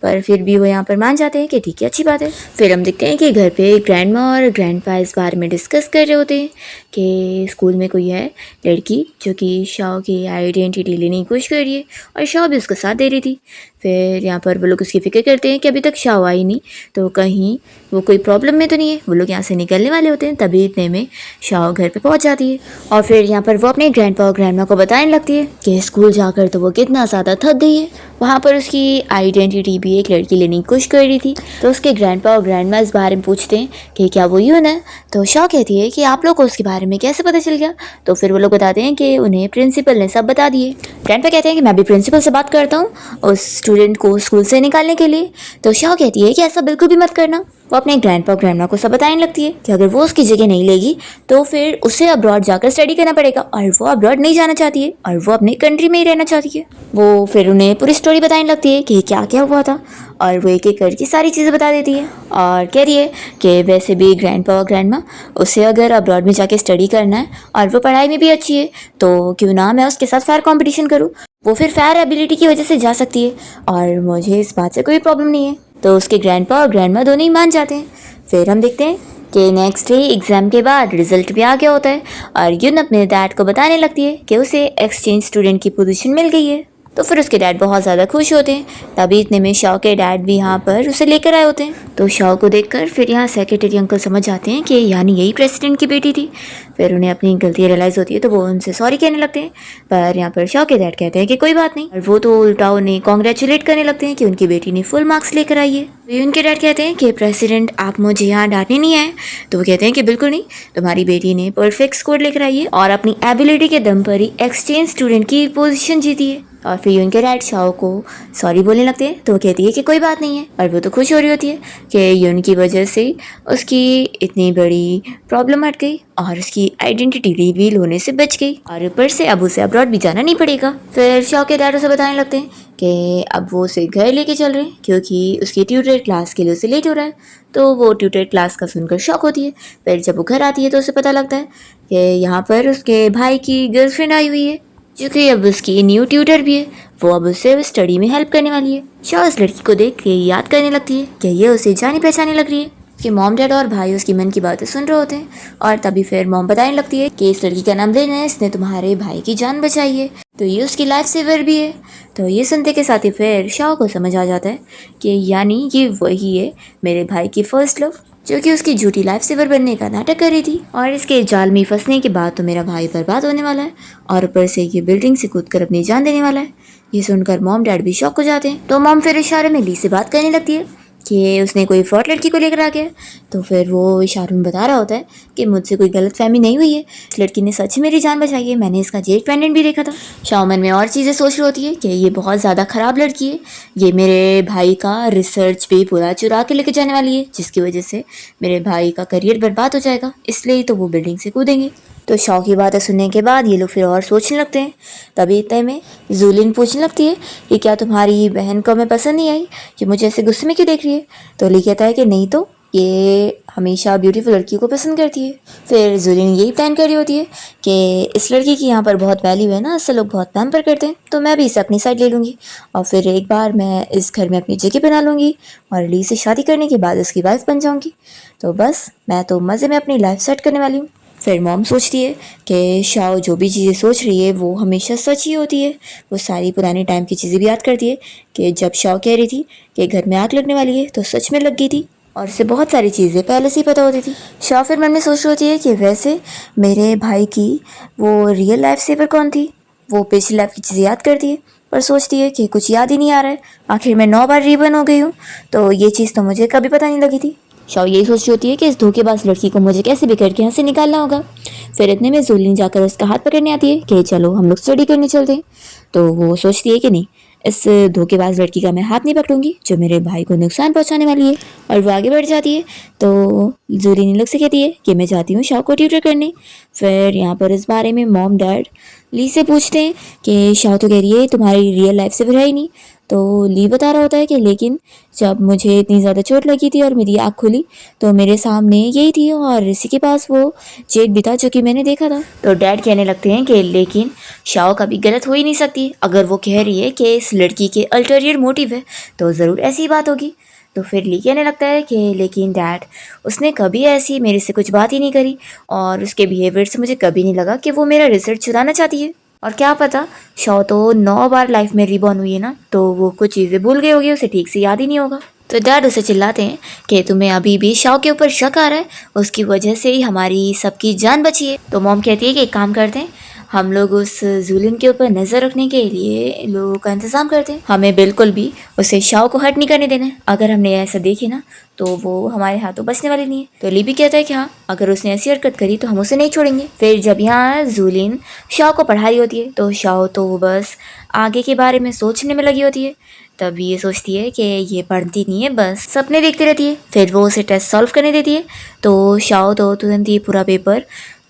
पर फिर भी वो यहाँ पर मान जाते हैं कि ठीक है अच्छी बात है। फिर हम देखते हैं कि घर पे ग्रैंड माँ और ग्रैंड पा इस बारे में डिस्कस कर रहे होते हैं कि स्कूल में कोई है लड़की जो कि शाओ की आइडेंटिटी लेने की कोशिश कर रही है और शाओ भी उसका साथ दे रही थी। फिर यहाँ पर वो लोग उसकी फिक्र करते हैं कि अभी तक शाओ आई नहीं तो कहीं वो कोई प्रॉब्लम में तो नहीं है। वो लोग यहाँ से निकलने वाले होते हैं, तभी इतने में शाओ घर पे पहुँच जाती है और फिर यहाँ पर वो अपने ग्रैंड पा और ग्रैंड माँ को बताने लगती है कि स्कूल जाकर तो वो कितना ज़्यादा थक गई है, वहाँ पर उसकी आइडेंटिटी भी एक लड़की लेने की कोशिश कर रही थी। तो उसके ग्रैंड पा और ग्रैंड माँ इस बारे में पूछते हैं कि क्या वो यून है। तो शाओ कहती है कि आप लोग को उसके बारे में कैसे पता चल गया। तो फिर वो लोग बताते हैं कि उन्हें प्रिंसिपल ने सब बता दिए। ग्रैंड पा कहते हैं कि मैं भी प्रिंसिपल से बात करता हूँ उस स्टूडेंट को स्कूल से निकालने के लिए। तो शाओ कहती है कि ऐसा बिल्कुल भी मत करना। वो अपने ग्रैंड पा और ग्रैंड माँ को सब बताने लगती है कि अगर वो उसकी जगह नहीं लेगी तो फिर उसे अब्रॉड जाकर स्टडी करना पड़ेगा, और वो अब्रॉड नहीं जाना चाहती है और वो अपने कंट्री में ही रहना चाहती है। वो फिर उन्हें पूरी स्टोरी बताने लगती है कि क्या क्या हुआ था, और वो एक एक करके सारी चीज़ें बता देती है और कह रही है कि वैसे भी ग्रैंड पा और ग्रैंड माँ उसे अगर अब्रॉड में जाके स्टडी करना है और वो पढ़ाई में भी अच्छी है तो क्यों ना मैं उसके साथ फेयर कंपटीशन करूँ। वो फिर फेयर एबिलिटी की वजह से जा सकती है और मुझे इस बात से कोई प्रॉब्लम नहीं है। तो उसके ग्रैंड पा और ग्रैंड माँ दोनों ही मान जाते हैं। फिर हम देखते हैं कि नेक्स्ट डे एग्ज़ाम के बाद रिजल्ट भी आ गया होता है और यून अपने डैड को बताने लगती है कि उसे एक्सचेंज स्टूडेंट की पोजीशन मिल गई है। तो फिर उसके डैड बहुत ज़्यादा खुश होते हैं। तभी इतने में शाओ के डैड भी यहाँ पर उसे लेकर आए होते हैं। तो शाओ को देखकर फिर यहाँ सेक्रेटरी अंकल समझ जाते हैं कि यानी यही प्रेसिडेंट की बेटी थी। फिर उन्हें अपनी गलती रियलाइज़ होती है तो वो उनसे सॉरी कहने लगते हैं, पर यहाँ पर शाओ के डैड कहते हैं कि कोई बात नहीं, और वो तो उल्टा उन्हें कॉन्ग्रेचुलेट करने लगते हैं कि उनकी बेटी ने फुल मार्क्स लेकर आई है। तो उनके डैड कहते हैं कि प्रेसिडेंट आप मुझे यहाँ डांटने नहीं आए। तो वो कहते हैं कि बिल्कुल नहीं, तुम्हारी बेटी ने परफेक्ट स्कोर लेकर आई है और अपनी एबिलिटी के दम पर ही एक्सचेंज स्टूडेंट की पोजीशन जीती है। और फिर उनके डैड शाओ को सॉरी बोलने लगते हैं तो वो कहती है कि कोई बात नहीं है, और वो तो खुश हो रही होती है कि यून की वजह से उसकी इतनी बड़ी प्रॉब्लम हट गई और उसकी आइडेंटिटी रिवील होने से बच गई, और ऊपर से अब उसे अब्रॉड भी जाना नहीं पड़ेगा। फिर शाओ के डैड उसे बताने लगते हैं कि अब वो उसे घर लेके चल रहे हैं क्योंकि उसकी ट्यूटर क्लास के लिए उसे लेट हो रहा है। तो वो ट्यूटर क्लास का सुनकर शॉक होती है। फिर जब वो घर आती है तो उसे पता लगता है कि यहाँ पर उसके भाई की गर्लफ्रेंड आई हुई है जो कि अब उसकी न्यू ट्यूटर भी है, वो अब उसे स्टडी में हेल्प करने वाली है। शाओ उस लड़की को देख के याद करने लगती है कि ये उसे जानी पहचाने लग रही है। उसके मॉम डैड और भाई उसकी मन की बातें सुन रहे होते हैं और तभी फिर मॉम बताने लगती है कि इस लड़की का नाम लेना है, इसने तुम्हारे भाई की जान बचाई है, तो ये उसकी लाइफ सेवर भी है। तो ये सुनते के साथ ही फिर शाओ को समझ आ जाता है कि यानी ये वही है मेरे भाई की फर्स्ट लव, जो कि उसकी झूठी लाइफ सेवर बनने का नाटक कर रही थी। और इसके जाल में फंसने के बाद तो मेरा भाई बर्बाद होने वाला है और ऊपर से ये बिल्डिंग से कूद कर अपनी जान देने वाला है। ये सुनकर मॉम डैड भी शॉक हो जाते हैं। तो मॉम फिर इशारे में ली से बात करने लगती है कि उसने कोई फ्रॉड लड़की को लेकर आ गया। तो फिर वो इशारों में बता रहा होता है कि मुझसे कोई गलतफहमी नहीं हुई है, इस लड़की ने सच ही मेरी जान बचाई है, मैंने इसका जेट पेंडेंट भी देखा था। शाओमन में और चीज़ें सोच रही होती है कि ये बहुत ज़्यादा ख़राब लड़की है, ये मेरे भाई का रिसर्च भी पूरा चुरा के लेके जाने वाली है, जिसकी वजह से मेरे भाई का करियर बर्बाद हो जाएगा, इसलिए तो वो बिल्डिंग से कूदेंगे। तो शाओ की बातें सुनने के बाद ये लोग फिर और सोचने लगते हैं। तभी इतने में जूलिन पूछने लगती है कि क्या तुम्हारी बहन को मैं पसंद नहीं आई, कि मुझे ऐसे गुस्से में क्यों देख रही है। तो ली कहता है कि नहीं, तो ये हमेशा ब्यूटीफुल लड़की को पसंद करती है। फिर जूलिन यही प्लान कर रही होती है कि इस लड़की की यहाँ पर बहुत वैल्यू है ना, इससे लोग बहुत पैम्पर करते हैं, तो मैं भी इसे अपनी साइड ले लूँगी और फिर एक बार मैं इस घर में अपनी जगह बना लूँगी और ली से शादी करने के बाद उसकी वाइफ बन जाऊँगी। तो बस मैं तो मज़े में अपनी लाइफ सेट करने वाली हूँ। फिर मॉम सोचती है कि शाओ जो भी चीज़ें सोच रही है वो हमेशा सच ही होती है। वो सारी पुराने टाइम की चीज़ें भी याद करती है कि जब शाओ कह रही थी कि घर में आग लगने वाली है तो सच में लग गई थी और उसे बहुत सारी चीज़ें पहले से ही पता होती थी। शाओ फिर मन में सोच रही होती है कि वैसे मेरे भाई की वो रियल लाइफ सेवर कौन थी। वो पिछली लाइफ की चीज़ें याद करती है पर सोचती है कि कुछ याद ही नहीं आ रहा है, आखिर मैं 9 बार रीबर्न हो गई हूँ, तो ये चीज़ तो मुझे कभी पता नहीं लगी थी। शाओ यही सोच रही होती है कि इस धोखेबाज लड़की को मुझे कैसे भी करके यहाँ से निकालना होगा। फिर इतने में जूलिन जाकर उसका हाथ पकड़ने आती है कि चलो हम लोग स्टडी करने चलते हैं। तो वो सोचती है कि नहीं, इस धोखेबाज लड़की का मैं हाथ नहीं पकड़ूंगी जो मेरे भाई को नुकसान पहुंचाने वाली है। और वो आगे बढ़ जाती है तो जूलिन इन लोग से कहती है कि मैं जाती हूँ शाओ को ट्यूटर करने। फिर यहाँ पर इस बारे में मॉम डैड ली से पूछते हैं कि शाओ तो कह रही है तुम्हारी रियल लाइफ से है ही नहीं। तो ली बता रहा होता है कि लेकिन जब मुझे इतनी ज़्यादा चोट लगी थी और मेरी आँख खुली तो मेरे सामने यही थी और इसी के पास वो जेट भी था जो कि मैंने देखा था। तो डैड कहने लगते हैं कि लेकिन शाओ कभी गलत हो ही नहीं सकती, अगर वो कह रही है कि इस लड़की के अल्टीरियर मोटिव है तो ज़रूर ऐसी ही बात होगी। तो फिर ली कहने लगता है कि लेकिन डैड उसने कभी ऐसी मेरे से कुछ बात ही नहीं करी और उसके बिहेवियर से मुझे कभी नहीं लगा कि वो मेरा रिजल्ट चुराना चाहती है। और क्या पता, शाओ तो 9 बार लाइफ में रिबॉर्न हुई है ना, तो वो कुछ चीज़ें भूल गई होगी, उसे ठीक से याद ही नहीं होगा। तो डैड उसे चिल्लाते हैं कि तुम्हें अभी भी शाओ के ऊपर शक आ रहा है, उसकी वजह से ही हमारी सबकी जान बची है। तो मॉम कहती है कि एक काम करते हैं, हम लोग उस जूलिन के ऊपर नज़र रखने के लिए लोगों का इंतज़ाम करते हैं, हमें बिल्कुल भी उसे शाओ को हर्ट नहीं करने देना है। अगर हमने ऐसा देखी ना तो वो हमारे हाथों बचने वाली नहीं है। तो ली भी कहता है कि हाँ, अगर उसने ऐसी हरकत करी तो हम उसे नहीं छोड़ेंगे। फिर जब यहाँ जूलिन शाओ को पढ़ा रही होती है तो शाओ तो बस आगे के बारे में सोचने में लगी होती है। तब ये सोचती है कि ये पढ़ती नहीं है, बस सपने देखती रहती है। फिर वो उसे टेस्ट सॉल्व करने देती है तो शाओ तो तुरंत ही पूरा पेपर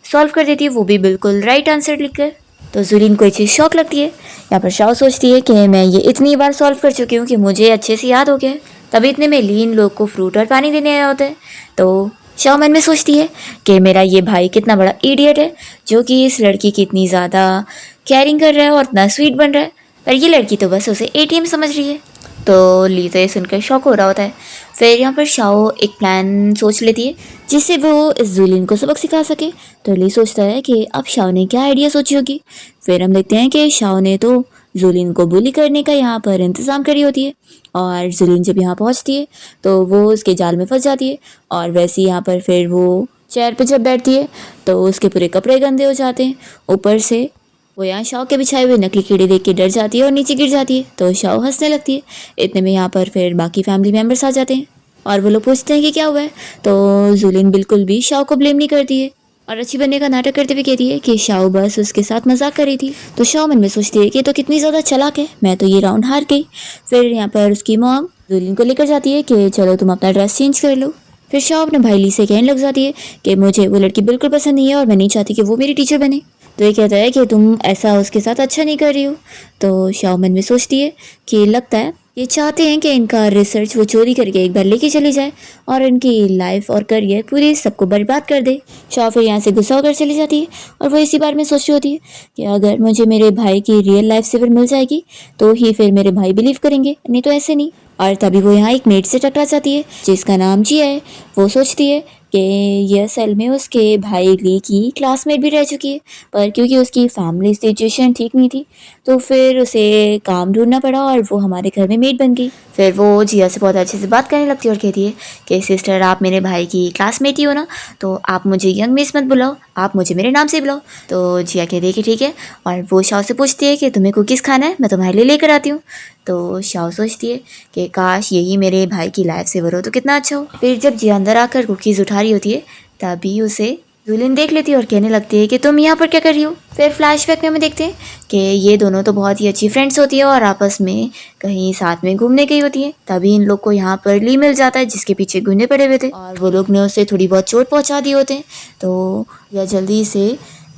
सॉल्व कर देती है, वो भी बिल्कुल राइट आंसर लिखकर। तो जूलिन को ये चीज़ शौक लगती है। यहाँ पर शाओ सोचती है कि मैं ये इतनी बार सॉल्व कर चुकी हूँ कि मुझे अच्छे से याद हो गया है। तभी इतने में लीन लोग को फ्रूट और पानी देने आया होता है। तो शाओ मन में सोचती है कि मेरा ये भाई कितना बड़ा इडियट है जो कि इस लड़की की इतनी ज़्यादा केयरिंग कर रहा है और इतना स्वीट बन रहा है, पर ये लड़की तो बस उसे एटीएम समझ रही है। तो ली तो ये सुनकर शौक हो रहा होता है। फिर यहाँ पर शाओ एक प्लान सोच लेती है जिससे वो इस जूलिन को सबक सिखा सके। तो ली सोचता है कि अब शाओ ने क्या आइडिया सोची होगी। फिर हम देखते हैं कि शाओ ने तो जूलिन को बुली करने का यहाँ पर इंतज़ाम करी होती है और जूलिन जब यहाँ पहुँचती है तो वो उसके जाल में फंस जाती है। और वैसे यहाँ पर फिर वो चेयर पे जब बैठती है तो उसके पूरे कपड़े गंदे हो जाते हैं। ऊपर से वो यहाँ शाओ के बिछाए हुए नकली कीड़े देख के डर जाती है और नीचे गिर जाती है। तो शाओ हंसने लगती है। इतने में यहाँ पर फिर बाकी फैमिली मेम्बर्स आ जाते हैं और वो लोग पूछते हैं कि क्या हुआ है। तो जूलिन बिल्कुल भी शाओ को ब्लेम नहीं करती है और अच्छी बनने का नाटक करते हुए कहती है कि शाओ बस उसके साथ मजाक कर रही थी। तो शाओ मन में सोचती है कि तो कितनी ज़्यादा चालाक है, मैं तो ये राउंड हार गई। फिर यहाँ पर उसकी मॉम जूलिन को लेकर जाती है कि चलो तुम अपना ड्रेस चेंज कर लो। फिर शाओ अपने भाई ली से कहने लग जाती है कि मुझे वो लड़की बिल्कुल पसंद नहीं है और मैं नहीं चाहती कि वो मेरी टीचर बने। तो ये कहता है कि तुम ऐसा उसके साथ अच्छा नहीं कर रही हो। तो शाओ मन में सोचती है कि लगता है ये चाहते हैं कि इनका रिसर्च वो चोरी करके एक बार लेके चले जाए और इनकी लाइफ और करियर पूरे सबको बर्बाद कर दे। शाह फिर यहाँ से गुस्सा होकर चली जाती है और वो इसी बारे में सोच रही होती है कि अगर मुझे मेरे भाई की रियल लाइफ सेवर मिल जाएगी तो ही फिर मेरे भाई बिलीव करेंगे, नहीं तो ऐसे नहीं। और तभी वो यहाँ एक मेट से टकरा जाती है जिसका नाम जिया है। वो सोचती है कि ये असल में उसके भाई ली की क्लासमेट भी रह चुकी है, पर क्योंकि उसकी फैमिली सिचुएशन ठीक नहीं थी तो फिर उसे काम ढूंढना पड़ा और वो हमारे घर में मेड बन गई। फिर वो जिया से बहुत अच्छे से बात करने लगती है और कहती है कि सिस्टर, आप मेरे भाई की क्लासमेट ही हो ना, तो आप मुझे यंग मिस मत बुलाओ, आप मुझे मेरे नाम से बुलाओ। तो जिया कहती है कि ठीक है, और वो शाह से पूछती है कि तुम्हें कुकीज़ खाना है, मैं तुम्हारे लिए लेकर आती हूँ। तो शाह सोचती है कि काश यही मेरे भाई की लाइफ सेवर हो तो कितना अच्छा हो। फिर जब जिया अंदर आकर कुकीज़ उठा रही होती है तभी उसे जुलिन देख लेती है और कहने लगती है कि तुम यहाँ पर क्या कर रही हो। फिर फ्लैशबैक में हम देखते हैं कि ये दोनों तो बहुत ही अच्छी फ्रेंड्स होती है और आपस में कहीं साथ में घूमने गई होती है। तभी इन लोग को यहाँ पर ली मिल जाता है जिसके पीछे गुंडे पड़े हुए थे और वो लोग ने उसे थोड़ी बहुत चोट पहुँचा दिए होते हैं। तो यह जल्दी से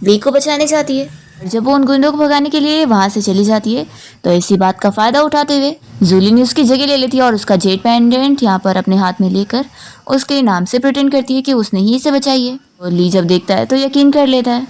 ली को बचाने जाती है। जब वो उन गुंडों को भगाने के लिए वहाँ से चली जाती है तो इसी बात का फ़ायदा उठाते हुए जूली उसकी जगह ले लेती है और उसका जेट पेंडेंट यहाँ पर अपने हाथ में लेकर उसके नाम से प्रिटेंड करती है कि उसने ही इसे बचाई है। तो ली जब देखता है तो यकीन कर लेता है।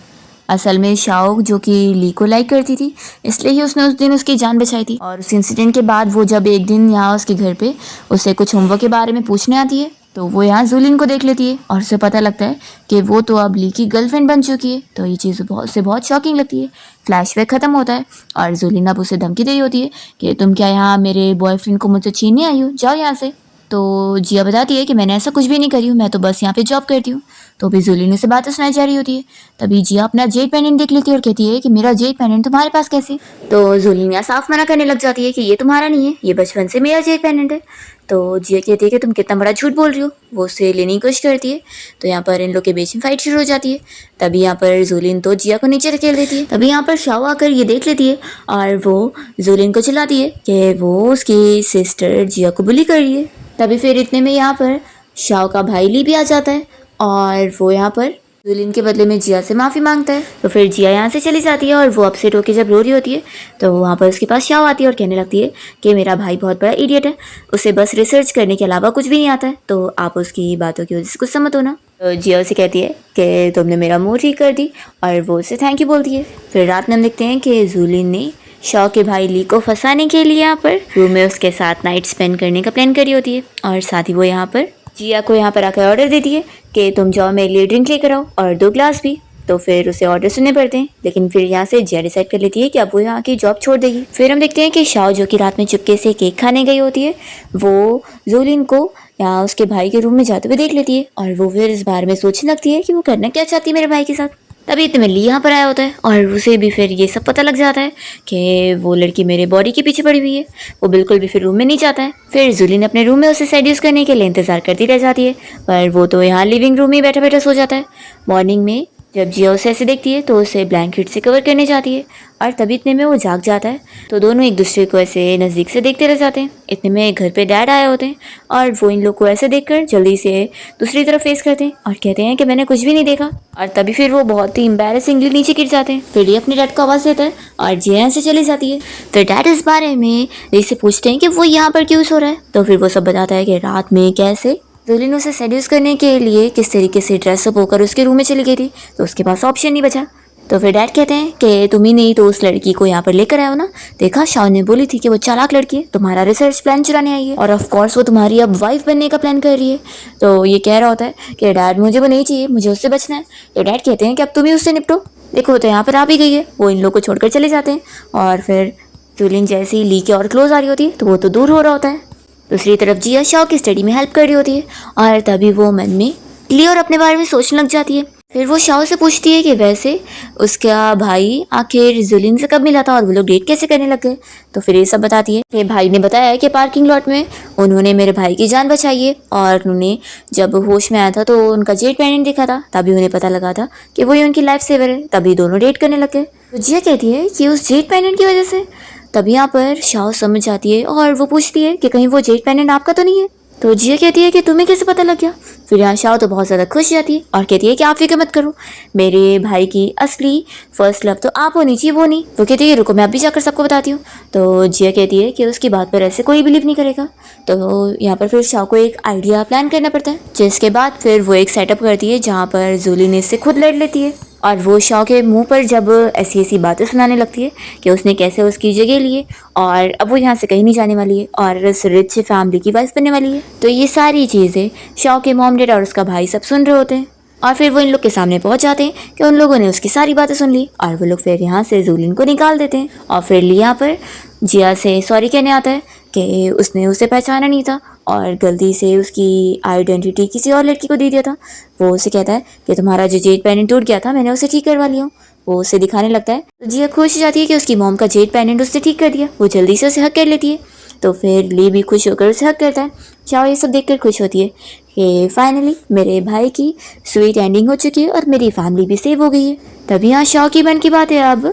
असल में शाओ जो कि ली को लाइक करती थी इसलिए ही उसने उस दिन उसकी जान बचाई थी। और उस इंसिडेंट के बाद वो जब एक दिन यहाँ उसके घर पे उसे कुछ होमवर्क के बारे में पूछने आती है तो वो यहाँ जूलिन को देख लेती है और उसे पता लगता है कि वो तो अब ली की गर्लफ्रेंड बन चुकी है। तो ये चीज़ बहुत शॉकिंग लगती है। फ्लैशबैक ख़त्म होता है और जूलिन अब उसे धमकी दे रही होती है कि तुम क्या यहाँ मेरे बॉयफ्रेंड को मुझसे छीनने आई हो, जाओ यहाँ से। तो जिया बताती है कि मैंने ऐसा कुछ भी नहीं करी हूँ, मैं तो बस यहाँ पे जॉब करती हूँ। तो भी जूलिन से बातें सुनाई जा रही होती है। तभी जिया अपना जेट पेंडेंट देख लेती है और कहती है कि मेरा जेट पेंडेंट तुम्हारे पास कैसे। तो जूलिन यहाँ साफ मना करने लग जाती है कि ये तुम्हारा नहीं है, ये बचपन से मेरा जेट पेंडेंट है। तो जिया कहती है कि तुम कितना बड़ा झूठ बोल रही हो। वो उसे लेने की कोशिश करती है तो यहाँ पर इन लोग के बीच में फाइट शुरू हो जाती है। तभी यहाँ पर जूलिन तो जिया को नीचे धकेल देती है। तभी यहाँ पर शाओ आकर ये देख लेती है और वो जूलिन को चिल्लाती है कि वो उसकी सिस्टर जिया को बुली कर रही है। तभी फिर इतने में यहाँ पर शाओ का भाई ली भी आ जाता है और वो यहाँ पर जूलिन के बदले में जिया से माफ़ी मांगता है। तो फिर जिया यहाँ से चली जाती है और वो अपसेट होकर जब रो रही होती है तो वहाँ पर उसके पास शाओ आती है और कहने लगती है कि मेरा भाई बहुत बड़ा इडियट है, उसे बस रिसर्च करने के अलावा कुछ भी नहीं आता है, तो आप उसकी बातों की वजह से गुस्सा मत होना। तो जिया उसे कहती है कि तुमने मेरा मुँह ठीक कर दी और वो उसे थैंक यू बोलती है। फिर रात में हम देखते हैं कि जूलिन ने शाओ के भाई ली को फंसाने के लिए यहाँ पर रूम में उसके साथ नाइट स्पेंड करने का प्लान करी होती है और साथ ही वो यहाँ पर जिया को यहाँ पर आकर ऑर्डर देती है कि तुम जाओ मेरे लिए ड्रिंक लेकर आओ और 2 ग्लास भी। तो फिर उसे ऑर्डर सुनने पड़ते हैं, लेकिन फिर यहाँ से जिया डिसाइड कर लेती है कि अब वो यहाँ की जॉब छोड़ देगी। फिर हम देखते हैं कि शाओ जो कि रात में चुपके से केक खाने गई होती है वो जूलिन को यहाँ उसके भाई के रूम में जाते हुए देख लेती है और वो फिर इस बारे में सोचने लगती है कि वो करना क्या चाहती है मेरे भाई के साथ। तभी इतने में ली यहाँ पर आया होता है और उसे भी फिर ये सब पता लग जाता है कि वो लड़की मेरे बॉडी के पीछे पड़ी हुई है। वो बिल्कुल भी फिर रूम में नहीं जाता है। फिर जूलिन अपने रूम में उसे सेड्यूस करने के लिए इंतज़ार करती रह जाती है, पर वो तो यहाँ लिविंग रूम में बैठा बैठा सो जाता है। मॉर्निंग में जब जिया उसे ऐसे देखती है तो उसे ब्लैंकेट से कवर करने जाती है और तभी इतने में वो जाग जाता है। तो दोनों एक दूसरे को ऐसे नज़दीक से देखते रह जाते हैं। इतने में घर पे डैड आए होते हैं और वो इन लोग को ऐसे देखकर जल्दी से दूसरी तरफ फेस करते हैं और कहते हैं कि मैंने कुछ भी नहीं देखा। और तभी फिर वो बहुत ही एम्बैरेसिंगली नीचे गिर जाते हैं। फिर ये अपने डैड को आवाज़ देता है और जिया यहाँ से चली जाती है। फिर डैड इस बारे में इससे पूछते हैं कि वो यहाँ पर क्यों सो रहा है। तो फिर वो सब बताता है कि रात में कैसे जूलिन उसे सेड्यूस करने के लिए किस तरीके से ड्रेसअप होकर उसके रूम में चली गई थी, तो उसके पास ऑप्शन नहीं बचा। तो फिर डैड कहते हैं कि तुम ही नहीं तो उस लड़की को यहाँ पर लेकर आए हो ना, देखा शाओ ने बोली थी कि वो चालाक लड़की है, तुम्हारा रिसर्च प्लान चुराने आई है और ऑफ कोर्स वो तुम्हारी अब वाइफ बनने का प्लान कर रही है। तो ये कह रहा होता है कि डैड मुझे वो नहीं चाहिए, मुझे उससे बचना है। तो डैड कहते हैं कि अब तुम ही उससे निपटो, देखो तो यहाँ पर आ भी गई है। वो इन लोग को छोड़कर चले जाते हैं और फिर जूलिन जैसे ही ली के और क्लोज आ रही होती है तो वो तो दूर हो रहा होता है। दूसरी तरफ जिया शाओ की स्टडी में हेल्प कर रही होती है और तभी वो मन में ली और अपने बारे में सोचने लग जाती है। फिर वो शाओ से पूछती है कि वैसे उसका भाई आखिर जूलिन से कब मिला था और वो लोग डेट कैसे करने लग गए। तो फिर ये सब बताती है कि भाई ने बताया है कि पार्किंग लॉट में उन्होंने मेरे भाई की जान बचाई है और उन्होंने जब होश में आया था तो उनका जेट पेंडेंट दिखा था, तभी उन्हें पता लगा था कि वही उनकी लाइफ सेवर है। तभी दोनों डेट करने लग गए। तो जिया कहती है कि उस जेट पेंडेंट की वजह से। तभी यहाँ पर शाओ समझ जाती है और वो पूछती है कि कहीं वो जेट पेंडेंट आपका तो नहीं है। तो जिया कहती है कि तुम्हें कैसे पता लग गया। फिर यहाँ शाओ तो बहुत ज़्यादा खुश जाती है और कहती है कि आप फिक्र मत करो, मेरे भाई की असली फर्स्ट लव तो आप होनी चाहिए, वो नहीं। वो कहती है रुको मैं अभी जाकर सबको बताती हूँ। तो जिया कहती है कि उसकी बात पर ऐसे कोई बिलीव नहीं करेगा। तो यहाँ पर फिर शाओ को एक आइडिया प्लान करना पड़ता है, जिसके बाद फिर वो एक सेटअप करती है जहाँ पर जूली ने इससे खुद लड़ लेती है और वो शाओ के मुंह पर जब ऐसी ऐसी बातें सुनाने लगती है कि उसने कैसे उसकी जगह ली है और अब वो यहाँ से कहीं नहीं जाने वाली है और इस रिच फैमिली की वाइफ बनने वाली है। तो ये सारी चीज़ें शाओ के मॉम डैड और उसका भाई सब सुन रहे होते हैं और फिर वो इन लोग के सामने पहुंच जाते हैं कि उन लोगों ने उसकी सारी बातें सुन ली और वो लोग फिर यहाँ से जूलिन को निकाल देते हैं। और फिर यहाँ पर जिया से सॉरी कहने आता है कि उसने उसे पहचाना नहीं था और गलती से उसकी आइडेंटिटी किसी और लड़की को दे दिया था। वो उसे कहता है कि तुम्हारा जो जेड पेंडेंट टूट गया था मैंने उसे ठीक करवा लिया हूँ। वो उसे दिखाने लगता है तो जिया खुश हो जाती है कि उसकी मॉम का जेड पेंडेंट उसने ठीक कर दिया। वो जल्दी से उसे हक कर लेती है तो फिर ली भी खुश होकर उसे हक करता है। चाओ ये सब देखकर खुश होती है कि फाइनली मेरे भाई की स्वीट एंडिंग हो चुकी है और मेरी फैमिली भी सेव हो गई है। तभी यहाँ शॉ की बहन की बात है अब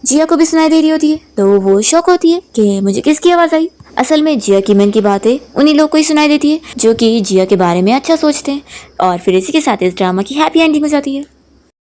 जिया को भी सुनाई दे रही होती है तो वो शॉक होती है कि मुझे किसकी आवाज़ आई। असल में जिया की मन की बातें उन्हीं लोग को ही सुनाई देती है जो कि जिया के बारे में अच्छा सोचते हैं। और फिर इसी के साथ इस ड्रामा की हैप्पी एंडिंग हो जाती है।